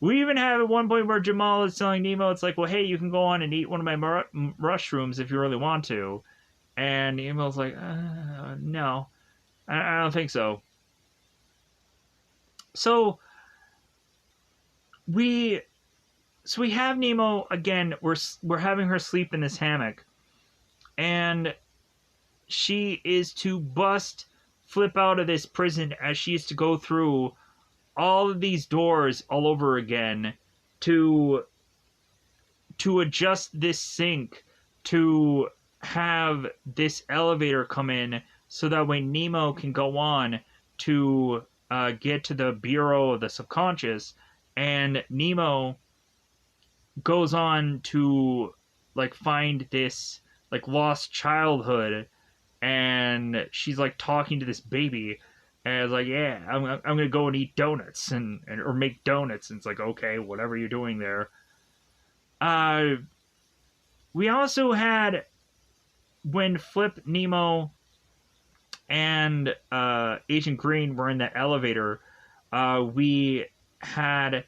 we even have at one point where Jamal is telling Nemo, it's like, well, hey, you can go on and eat one of my mushrooms if you really want to. And Nemo's like, no, I don't think so. So we have Nemo again. We're having her sleep in this hammock, and she is to bust Flip out of this prison as she is to go through all of these doors all over again to adjust this sink to have this elevator come in so that way Nemo can go on to get to the Bureau of the Subconscious, and Nemo goes on to like find this like lost childhood, and she's like talking to this baby, and it's like, yeah, I'm gonna go and eat donuts and or make donuts, and it's like, okay, whatever you're doing there. We also had when Flip, Nemo, and Agent Green were in the elevator. We had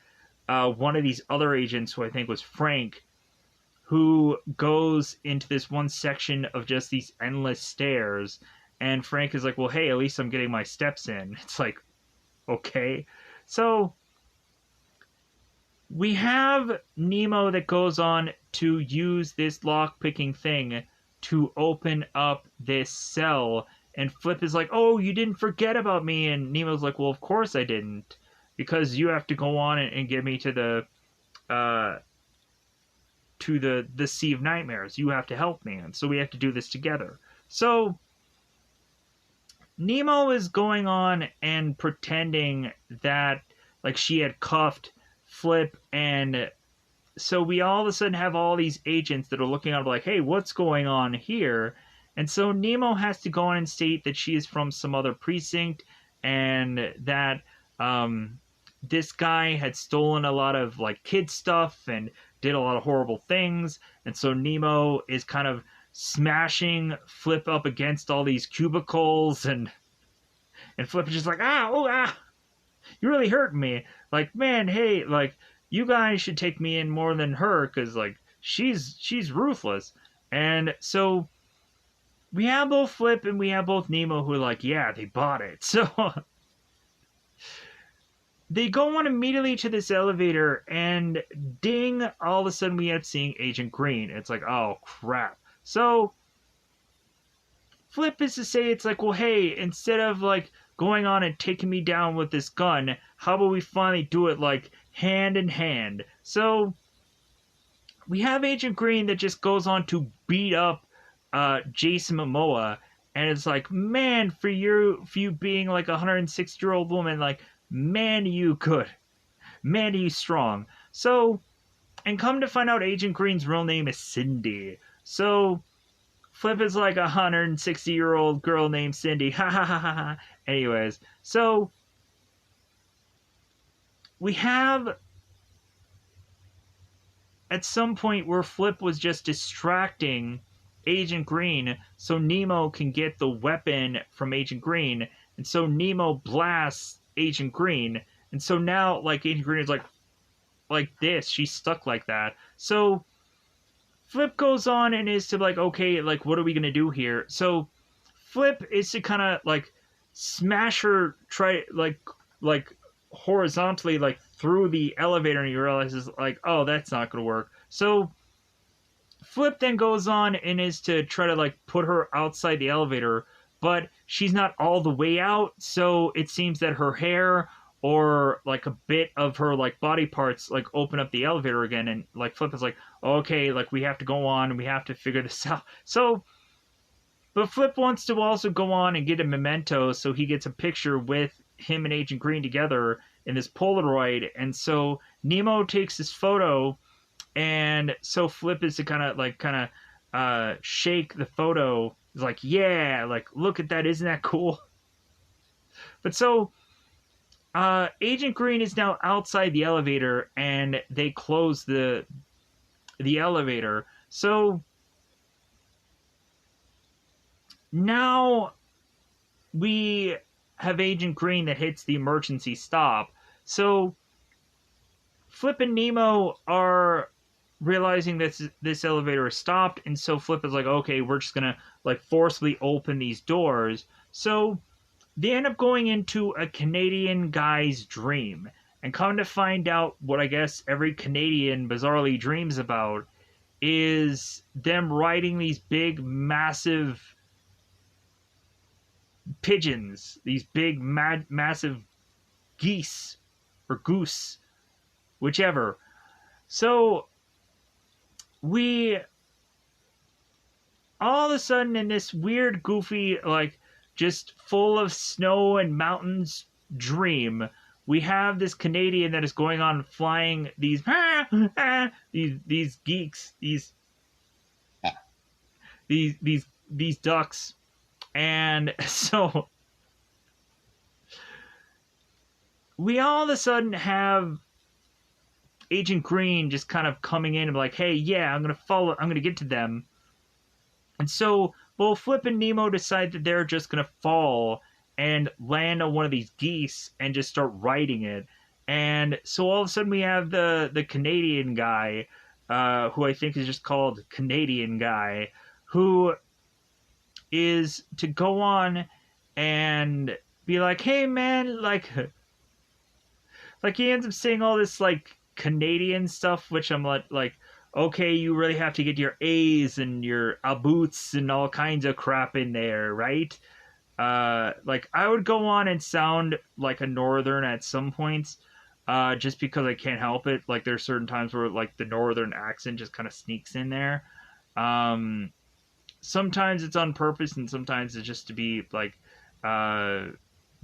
one of these other agents, who I think was Frank, who goes into this one section of just these endless stairs. And Frank is like, well, hey, at least I'm getting my steps in. It's like, okay. So we have Nemo that goes on to use this lock-picking thing to open up this cell. And Flip is like, oh, you didn't forget about me. And Nemo's like, well, of course I didn't. Because you have to go on and get me to the Sea of Nightmares. You have to help me. And so we have to do this together. So Nemo is going on and pretending that like she had cuffed Flip, and so we all of a sudden have all these agents that are looking out like, hey, what's going on here? And so Nemo has to go on and state that she is from some other precinct, and that this guy had stolen a lot of like kid stuff and did a lot of horrible things. And so Nemo is kind of smashing Flip up against all these cubicles, and Flip is just like, you really hurt me. Like, man, hey, like, you guys should take me in more than her, because like she's ruthless. And so we have both Flip and we have both Nemo who are like, yeah, they bought it. So they go on immediately to this elevator, and ding, all of a sudden we end up seeing Agent Green. It's like, oh crap. So Flip is to say, it's like, well, hey, instead of like going on and taking me down with this gun, how about we finally do it like hand in hand? So we have Agent Green that just goes on to beat up Jason Momoa, and it's like, man, for you being like a 106-year-old woman, like, man, are you good, man, are you strong. So, and come to find out, Agent Green's real name is Cindy. So Flip is like a 160-year-old girl named Cindy. Ha ha ha ha. Anyways, so we have at some point where Flip was just distracting Agent Green so Nemo can get the weapon from Agent Green, and so Nemo blasts Agent Green, and so now like Agent Green is like this, she's stuck like that. So Flip goes on and is to like, okay, like what are we gonna do here? So Flip is to kind of like smash her, try like horizontally like through the elevator, and he realizes like, oh, that's not gonna work. So Flip then goes on and is to try to like put her outside the elevator, but she's not all the way out, so it seems that her hair or like a bit of her like body parts like open up the elevator again, and like Flip is like, okay, like we have to go on and we have to figure this out. So but Flip wants to also go on and get a memento, so he gets a picture with him and Agent Green together in this Polaroid. And so Nemo takes this photo, and so Flip is to kind of shake the photo. He's like, yeah, like look at that, isn't that cool? But so Agent Green is now outside the elevator, and they close the elevator. So now we have Agent Green that hits the emergency stop. So Flip and Nemo are realizing this elevator is stopped, and so Flip is like, okay, we're just gonna like forcibly open these doors. So they end up going into a Canadian guy's dream, and come to find out what I guess every Canadian bizarrely dreams about is them riding these big massive pigeons, these big massive geese or goose, whichever. So we all of a sudden in this weird goofy like just full of snow and mountains dream, we have this Canadian that is going on flying these these geeks, these ducks. And so we all of a sudden have Agent Green just kind of coming in and be like, hey, yeah, I'm going to get to them. And so both Flip and Nemo decide that they're just going to fall and land on one of these geese and just start riding it. And so all of a sudden we have the Canadian guy, who I think is just called Canadian Guy, who is to go on and be like, hey man, like he ends up saying all this like Canadian stuff, which I'm like, okay, you really have to get your A's and your aboots and all kinds of crap in there, right? Like I would go on and sound like a northern at some points, just because I can't help it. Like there's certain times where like the northern accent just kind of sneaks in there. Sometimes it's on purpose, and sometimes it's just to be like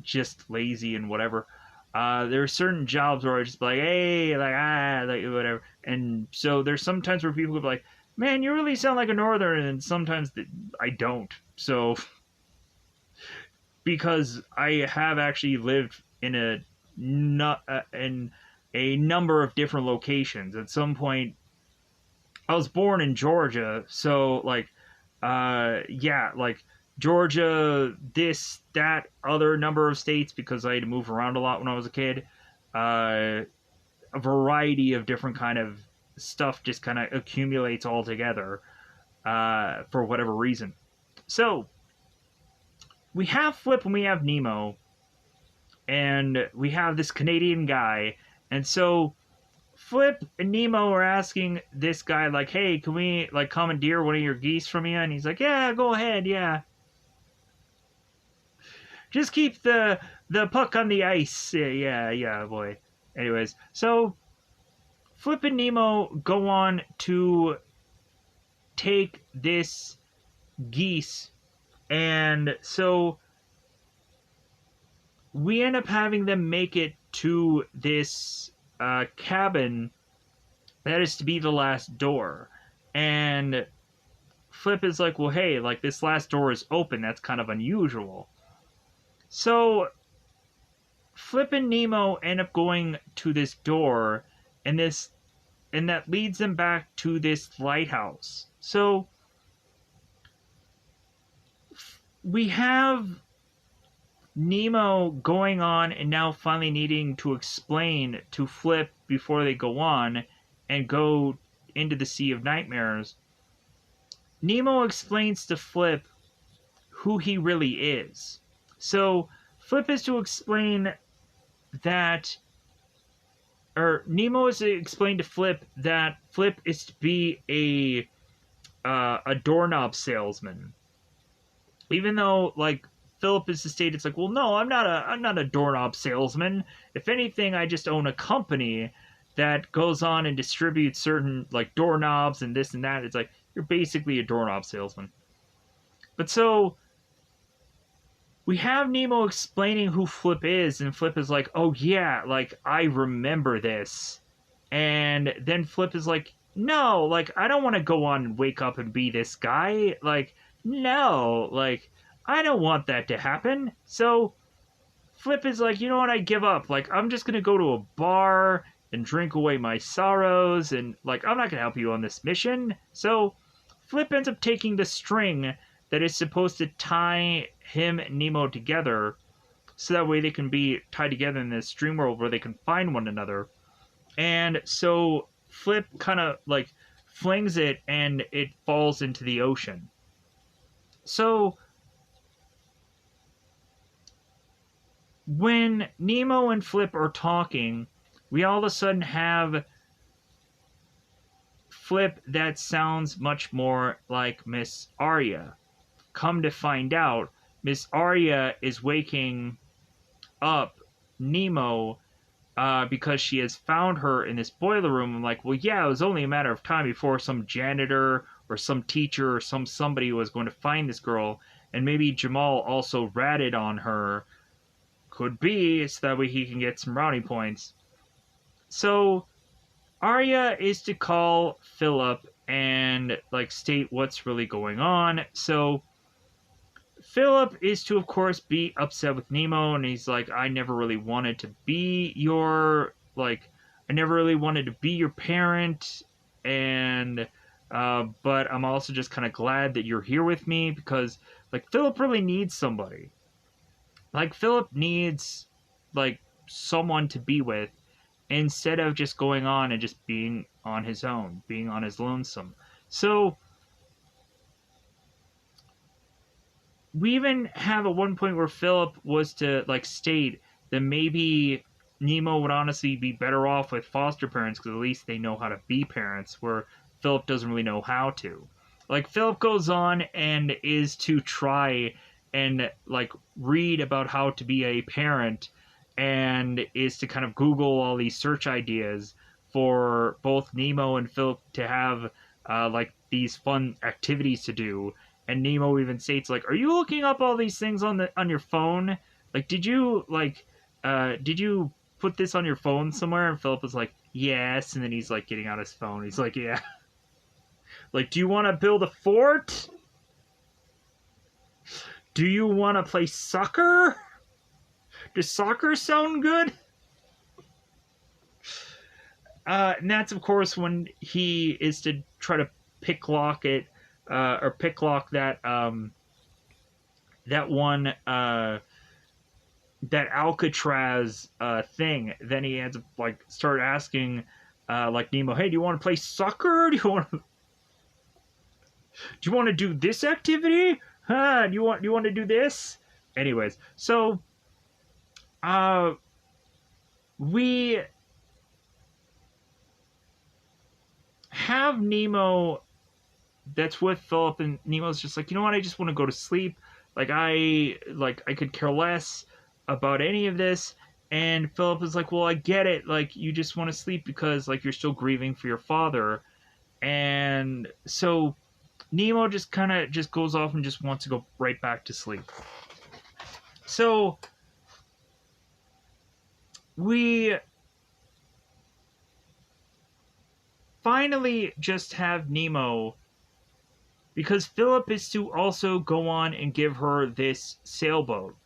just lazy and whatever. There are certain jobs where I just be like, hey, like whatever. And so there's sometimes where people go like, man, you really sound like a northern, and sometimes I don't. So because I have actually lived in in a number of different locations. At some point, I was born in Georgia, so like yeah, like Georgia, this, that, other number of states, because I had to move around a lot when I was a kid. A variety of different kind of stuff just kind of accumulates all together for whatever reason. So we have Flip and we have Nemo, and we have this Canadian guy, and so Flip and Nemo are asking this guy, like, hey, can we, like, commandeer one of your geese from you? And he's like, yeah, go ahead, yeah. Just keep the puck on the ice. Yeah, boy. Anyways, so Flip and Nemo go on to take this geese, and so we end up having them make it to this cabin that is to be the last door. And Flip is like, well, hey, like this last door is open. That's kind of unusual. So Flip and Nemo end up going to this door, and this and that leads them back to this lighthouse. So we have Nemo going on and now finally needing to explain to Flip before they go on and go into the Sea of Nightmares. Nemo explains to Flip who he really is. So Flip is to explain that, or Nemo is to explain to Flip that Flip is to be a doorknob salesman. Even though, like, Philip is to state, it's like, well, no, I'm not a doorknob salesman. If anything, I just own a company that goes on and distributes certain, like, doorknobs and this and that. It's like, you're basically a doorknob salesman. But so we have Nemo explaining who Flip is, and Flip is like, oh yeah, like, I remember this. And then Flip is like, no, like, I don't want to go on and wake up and be this guy. Like, no, like, I don't want that to happen. So Flip is like, you know what, I give up. Like, I'm just going to go to a bar and drink away my sorrows, and, like, I'm not going to help you on this mission. So Flip ends up taking the string that is supposed to tie him and Nemo together, so that way they can be tied together in this dream world where they can find one another. And so Flip kind of, like, flings it, and it falls into the ocean. So when Nemo and Flip are talking, we all of a sudden have Flip that sounds much more like Miss Arya. Come to find out, Miss Arya is waking up Nemo because she has found her in this boiler room. I'm like, well, yeah, it was only a matter of time before some janitor or some teacher or somebody was going to find this girl, and maybe Jamal also ratted on her. Could be, so that way he can get some brownie points. So Arya is to call Philip and, like, state what's really going on. So Philip is to, of course, be upset with Nemo, and he's like, I never really wanted to be your, like, I never really wanted to be your parent, and, but I'm also just kind of glad that you're here with me, because, like, Philip really needs somebody. Like, Philip needs, like, someone to be with, instead of just going on and just being on his own, being on his lonesome. So we even have at one point where Philip was to, like, state that maybe Nemo would honestly be better off with foster parents, because at least they know how to be parents, where Philip doesn't really know how to. Like, Philip goes on and is to try and, like, read about how to be a parent, and is to kind of Google all these search ideas for both Nemo and Philip to have, like, these fun activities to do. And Nemo even states, like, are you looking up all these things on your phone? Like, did you put this on your phone somewhere? And Philip was like, yes. And then he's, like, getting out his phone. He's like, yeah. Like, do you want to build a fort? Do you want to play soccer? Does soccer sound good? And that's, of course, when he is to try to picklock it, or picklock that that one that Alcatraz thing. Then he ends up, like, start asking like, Nemo, hey, do you want to play soccer? Do you want to do this activity? Huh? Do you want to do this? Anyways, so we have Nemo that's with Philip, and Nemo's just like, you know what, I just want to go to sleep. Like, I could care less about any of this. And Philip is like, well, I get it. Like, you just want to sleep because, like, you're still grieving for your father. And so Nemo just kind of just goes off and just wants to go right back to sleep. So we finally just have Nemo, because Philip is to also go on and give her this sailboat.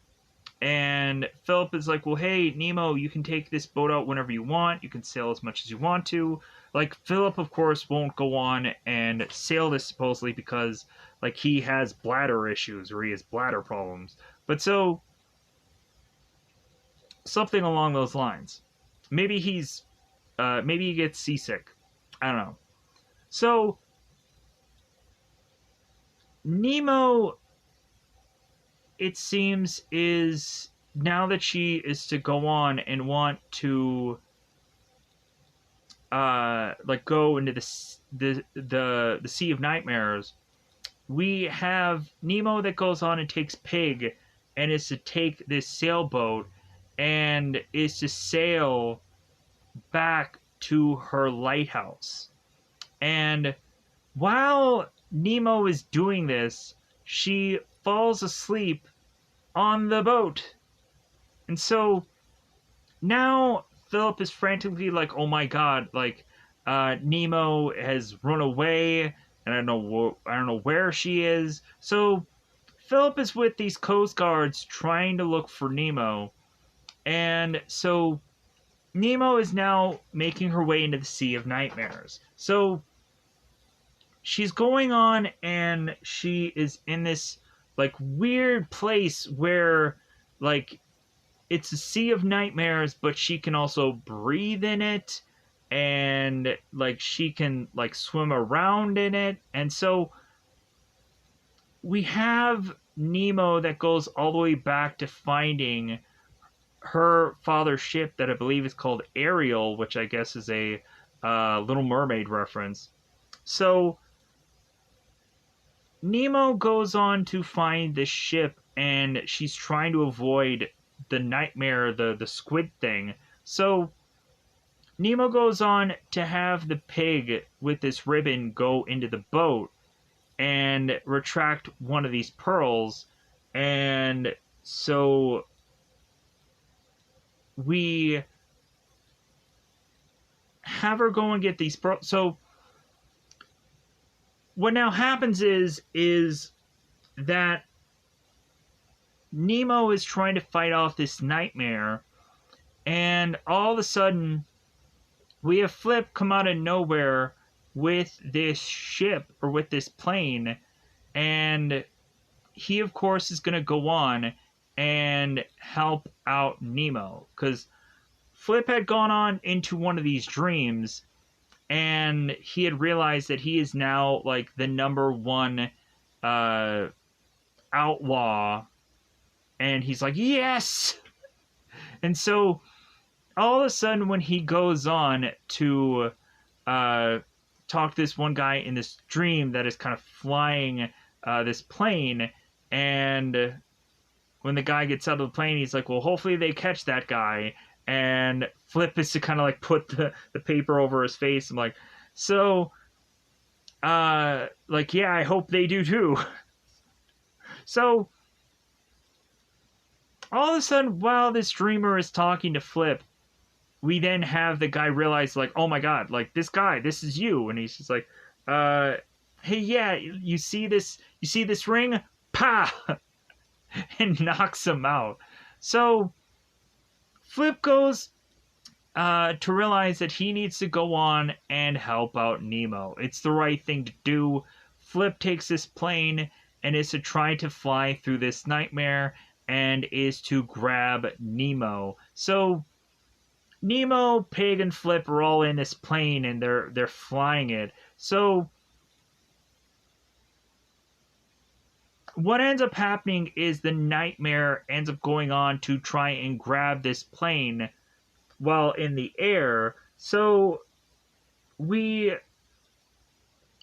And Philip is like, well, hey, Nemo, you can take this boat out whenever you want. You can sail as much as you want to. like Philip, of course, won't go on and sail this supposedly because like he has bladder issues or he has bladder problems. But so something along those lines. Maybe maybe he gets seasick. I don't know. So Nemo, it seems, is now that she is to go on and want to like go into the Sea of Nightmares, we have Nemo that goes on and takes Pig and is to take this sailboat and is to sail back to her lighthouse. And while Nemo is doing this, she falls asleep on the boat. And so now Philip is frantically like, "Oh my god, like Nemo has run away and I don't know where she is." So Philip is with these Coast Guards trying to look for Nemo. And so Nemo is now making her way into the Sea of Nightmares. So she's going on and she is in this like weird place where like it's a Sea of Nightmares, but she can also breathe in it and like she can like swim around in it. And so we have Nemo that goes all the way back to finding her father's ship that I believe is called Ariel, which I guess is a Little Mermaid reference. So Nemo goes on to find this ship and she's trying to avoid the nightmare, the squid thing. So Nemo goes on to have the pig with this ribbon go into the boat and retract one of these pearls. And so we have her go and get these pearls. So what now happens is that Nemo is trying to fight off this nightmare, and all of a sudden we have Flip come out of nowhere with this ship or with this plane, and he of course is going to go on and help out Nemo because Flip had gone on into one of these dreams and he had realized that he is now like the number one outlaw, and he's like, yes. And so all of a sudden when he goes on to talk to this one guy in this dream that is kind of flying this plane, and when the guy gets out of the plane, he's like, well, hopefully they catch that guy. And Flip is to kind of like put the paper over his face. I'm like, so, like, yeah, I hope they do too. So, all of a sudden, while this dreamer is talking to Flip, we then have the guy realize, like, oh my god, like, this guy, this is you. And he's just like, hey, yeah, you see this ring? Pa! And knocks him out. So Flip goes to realize that he needs to go on and help out Nemo. It's the right thing to do. Flip takes this plane and is to try to fly through this nightmare and is to grab Nemo. So Nemo, Pig, and Flip are all in this plane and they're flying it. So what ends up happening is the nightmare ends up going on to try and grab this plane while in the air. So we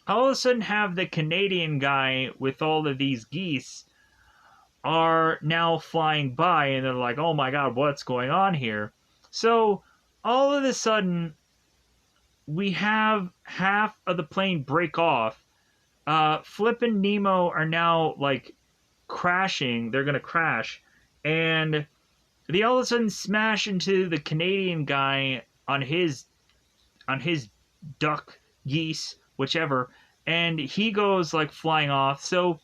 all of a sudden have the Canadian guy with all of these geese are now flying by, and they're like, oh my god, what's going on here? So all of a sudden we have half of the plane break off. Flip and Nemo are now like crashing. They're gonna crash, and they all of a sudden smash into the Canadian guy on his duck, geese, whichever, and he goes like flying off. So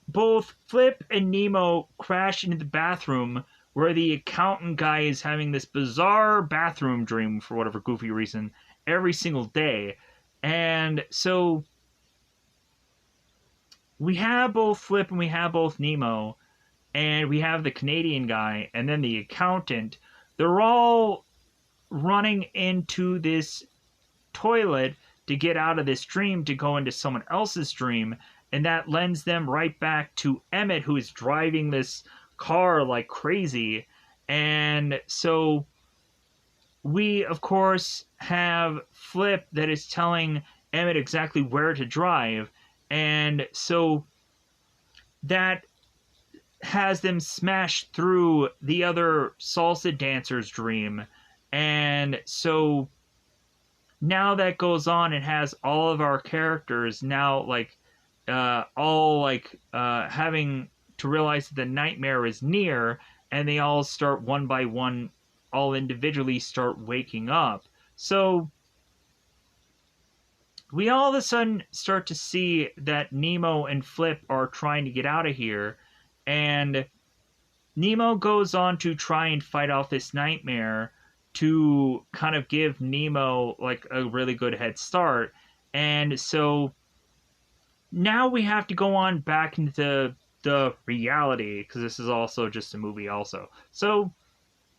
both Flip and Nemo crash into the bathroom where the accountant guy is having this bizarre bathroom dream for whatever goofy reason, every single day. And so we have both Flip and we have both Nemo, and we have the Canadian guy and then the accountant. They're all running into this toilet to get out of this dream to go into someone else's dream, and that lends them right back to Emmett, who is driving this car like crazy. And so we, of course, have Flip that is telling Emmett exactly where to drive, and so that has them smash through the other salsa dancer's dream. And so now that goes on and has all of our characters now all having to realize that the nightmare is near, and they all start one by one, all individually start waking up. So we all of a sudden start to see that Nemo and Flip are trying to get out of here, and Nemo goes on to try and fight off this nightmare to kind of give Nemo like a really good head start. And so now we have to go on back into the reality, because this is also just a movie also. So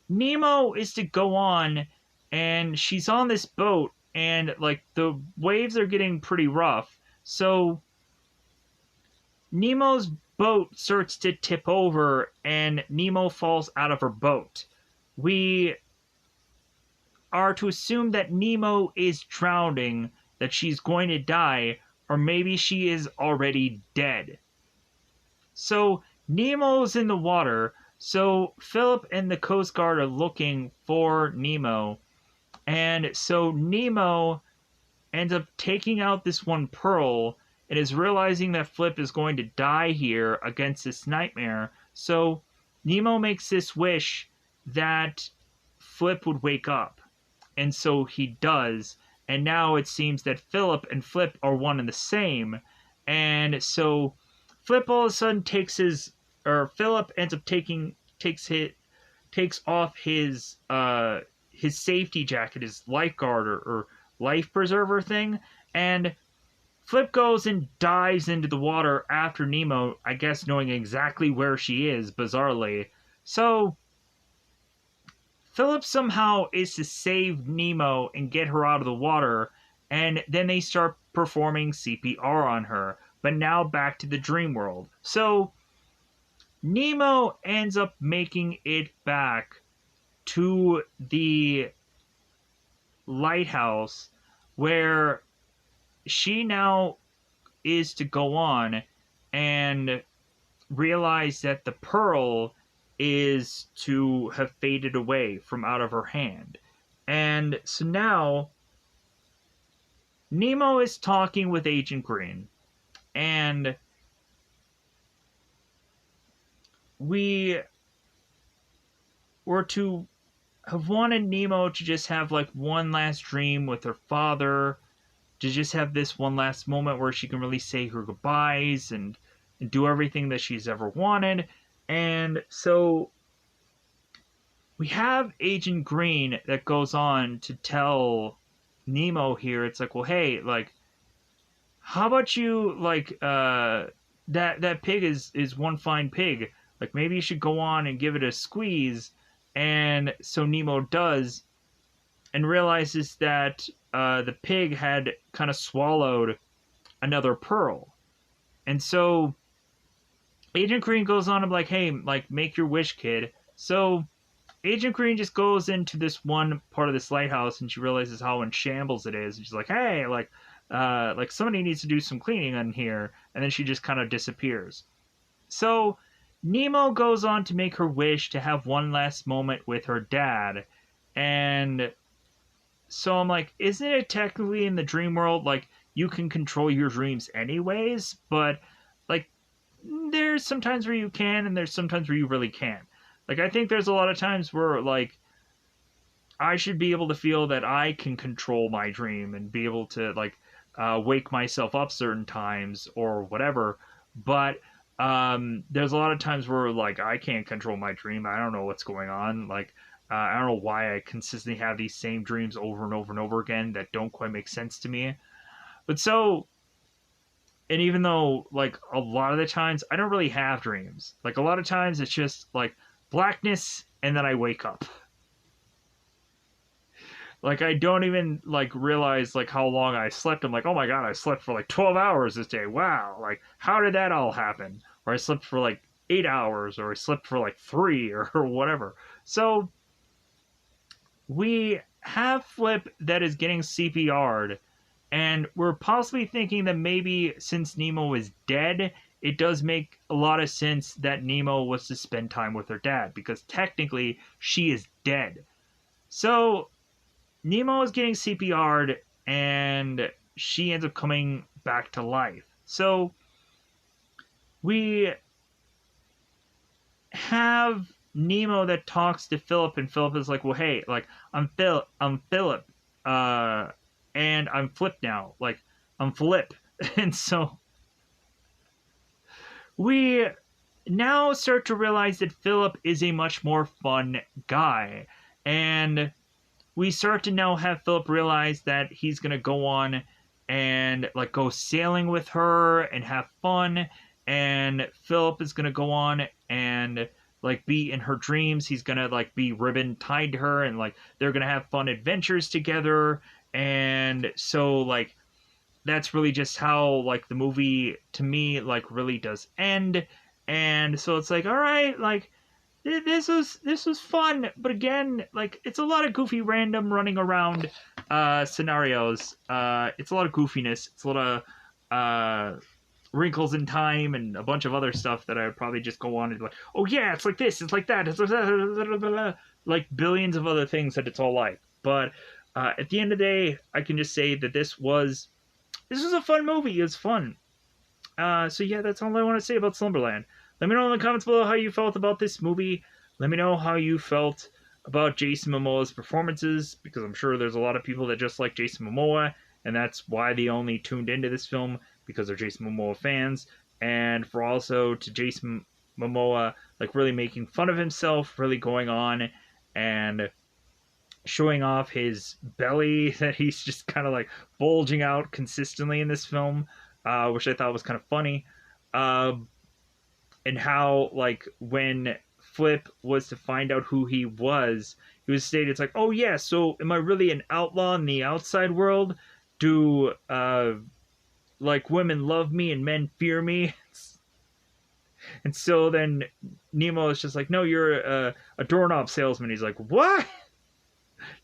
Nemo is to go on, and she's on this boat, and like the waves are getting pretty rough. So Nemo's boat starts to tip over, and Nemo falls out of her boat. We are to assume that Nemo is drowning, that she's going to die, or maybe she is already dead. So Nemo's in the water, so Philip and the Coast Guard are looking for Nemo, and so Nemo ends up taking out this one pearl and is realizing that Flip is going to die here against this nightmare. So Nemo makes this wish that Flip would wake up. And so he does. And now it seems that Philip and Flip are one and the same. And so Flip all of a sudden Philip ends up takes off his safety jacket, his lifeguard or life preserver thing, and Flip goes and dives into the water after Nemo, I guess knowing exactly where she is, bizarrely. So Philip somehow is to save Nemo and get her out of the water, and then they start performing CPR on her, but now back to the dream world. So Nemo ends up making it back to the lighthouse, where she now is to go on and realize that the pearl is to have faded away from out of her hand. And so now Nemo is talking with Agent Green, and we were to have wanted Nemo to just have like one last dream with her father, to just have this one last moment where she can really say her goodbyes and do everything that she's ever wanted. And so we have Agent Green that goes on to tell Nemo here, it's like, well, hey, like, how about you, like, that pig is one fine pig. Like, maybe you should go on and give it a squeeze. And so Nemo does, and realizes that the pig had kind of swallowed another pearl. And so Agent Green goes on and like, hey, like, make your wish, kid. So Agent Green just goes into this one part of this lighthouse, and she realizes how in shambles it is. And she's like, hey, like somebody needs to do some cleaning in here. And then she just kind of disappears. So Nemo goes on to make her wish to have one last moment with her dad. And so I'm like, isn't it technically in the dream world, like, you can control your dreams anyways? But, like, there's some times where you can, and there's sometimes where you really can't. Like, I think there's a lot of times where, like, I should be able to feel that I can control my dream and be able to, like, wake myself up certain times or whatever. But there's a lot of times where, like, I can't control my dream. I don't know what's going on. Like, I don't know why I consistently have these same dreams over and over and over again that don't quite make sense to me. But so, and even though, like, a lot of the times I don't really have dreams, like, a lot of times it's just like blackness and then I wake up. Like, I don't even like realize like how long I slept. I'm like, oh my god, I slept for like 12 hours this day. Wow, like, how did that all happen? Or I slept for like 8 hours, or I slept for like three, or whatever. So we have Flip that is getting CPR'd, and we're possibly thinking that maybe since Nemo is dead, it does make a lot of sense that Nemo was to spend time with her dad, because technically she is dead. So Nemo is getting CPR'd, and she ends up coming back to life. So we have Nemo that talks to Philip, and Philip is like, "Well, hey, like, I'm Philip, and I'm Flip now. Like, I'm Flip." And so we now start to realize that Philip is a much more fun guy, and we start to now have Philip realize that he's gonna go on and like go sailing with her and have fun, and Philip is gonna go on and like be in her dreams. He's gonna like be ribbon tied to her, and like they're gonna have fun adventures together. And so like that's really just how like the movie to me like really does end. And so it's like, all right, like this was fun, but again, like it's a lot of goofy random running around scenarios. It's a lot of goofiness. It's a lot of wrinkles in time and a bunch of other stuff that I would probably just go on and be like, oh yeah, it's like this, it's like that, it's like billions of other things that it's all like. But at the end of the day, I can just say that this was a fun movie. It was fun. So yeah, that's all I want to say about Slumberland. Let me know in the comments below how you felt about this movie. Let me know how you felt about Jason Momoa's performances, because I'm sure there's a lot of people that just like Jason Momoa, and that's why they only tuned into this film, because they're Jason Momoa fans. And for also to Jason Momoa like really making fun of himself, really going on and showing off his belly that he's just kind of like bulging out consistently in this film, which I thought was kind of funny. And how like when Flip was to find out who he was stated, it's like, oh yeah, so am I really an outlaw in the outside world? Do like women love me and men fear me? And so then Nemo is just like, no, you're a doorknob salesman. He's like, what?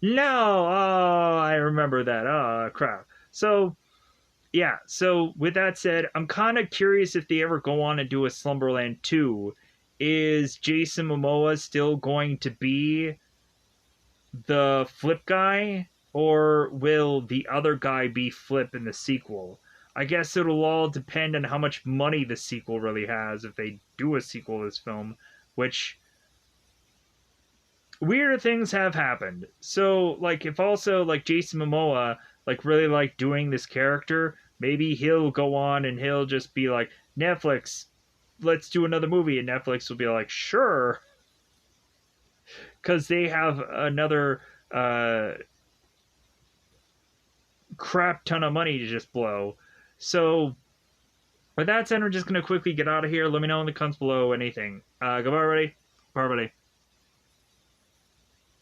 No, oh, I remember that. Oh crap. So yeah, so with that said, I'm kind of curious if they ever go on and do a Slumberland 2. Is Jason Momoa still going to be the Flip guy, or will the other guy be Flip in the sequel? I guess it'll all depend on how much money the sequel really has if they do a sequel to this film, which weirder things have happened. So, like, if also, like, Jason Momoa, like, really like doing this character, maybe he'll go on and he'll just be like, Netflix, let's do another movie, and Netflix will be like, sure, because they have another crap ton of money to just blow. So, with that said, we're just going to quickly get out of here. Let me know in the comments below anything. Goodbye, everybody. Bye, everybody.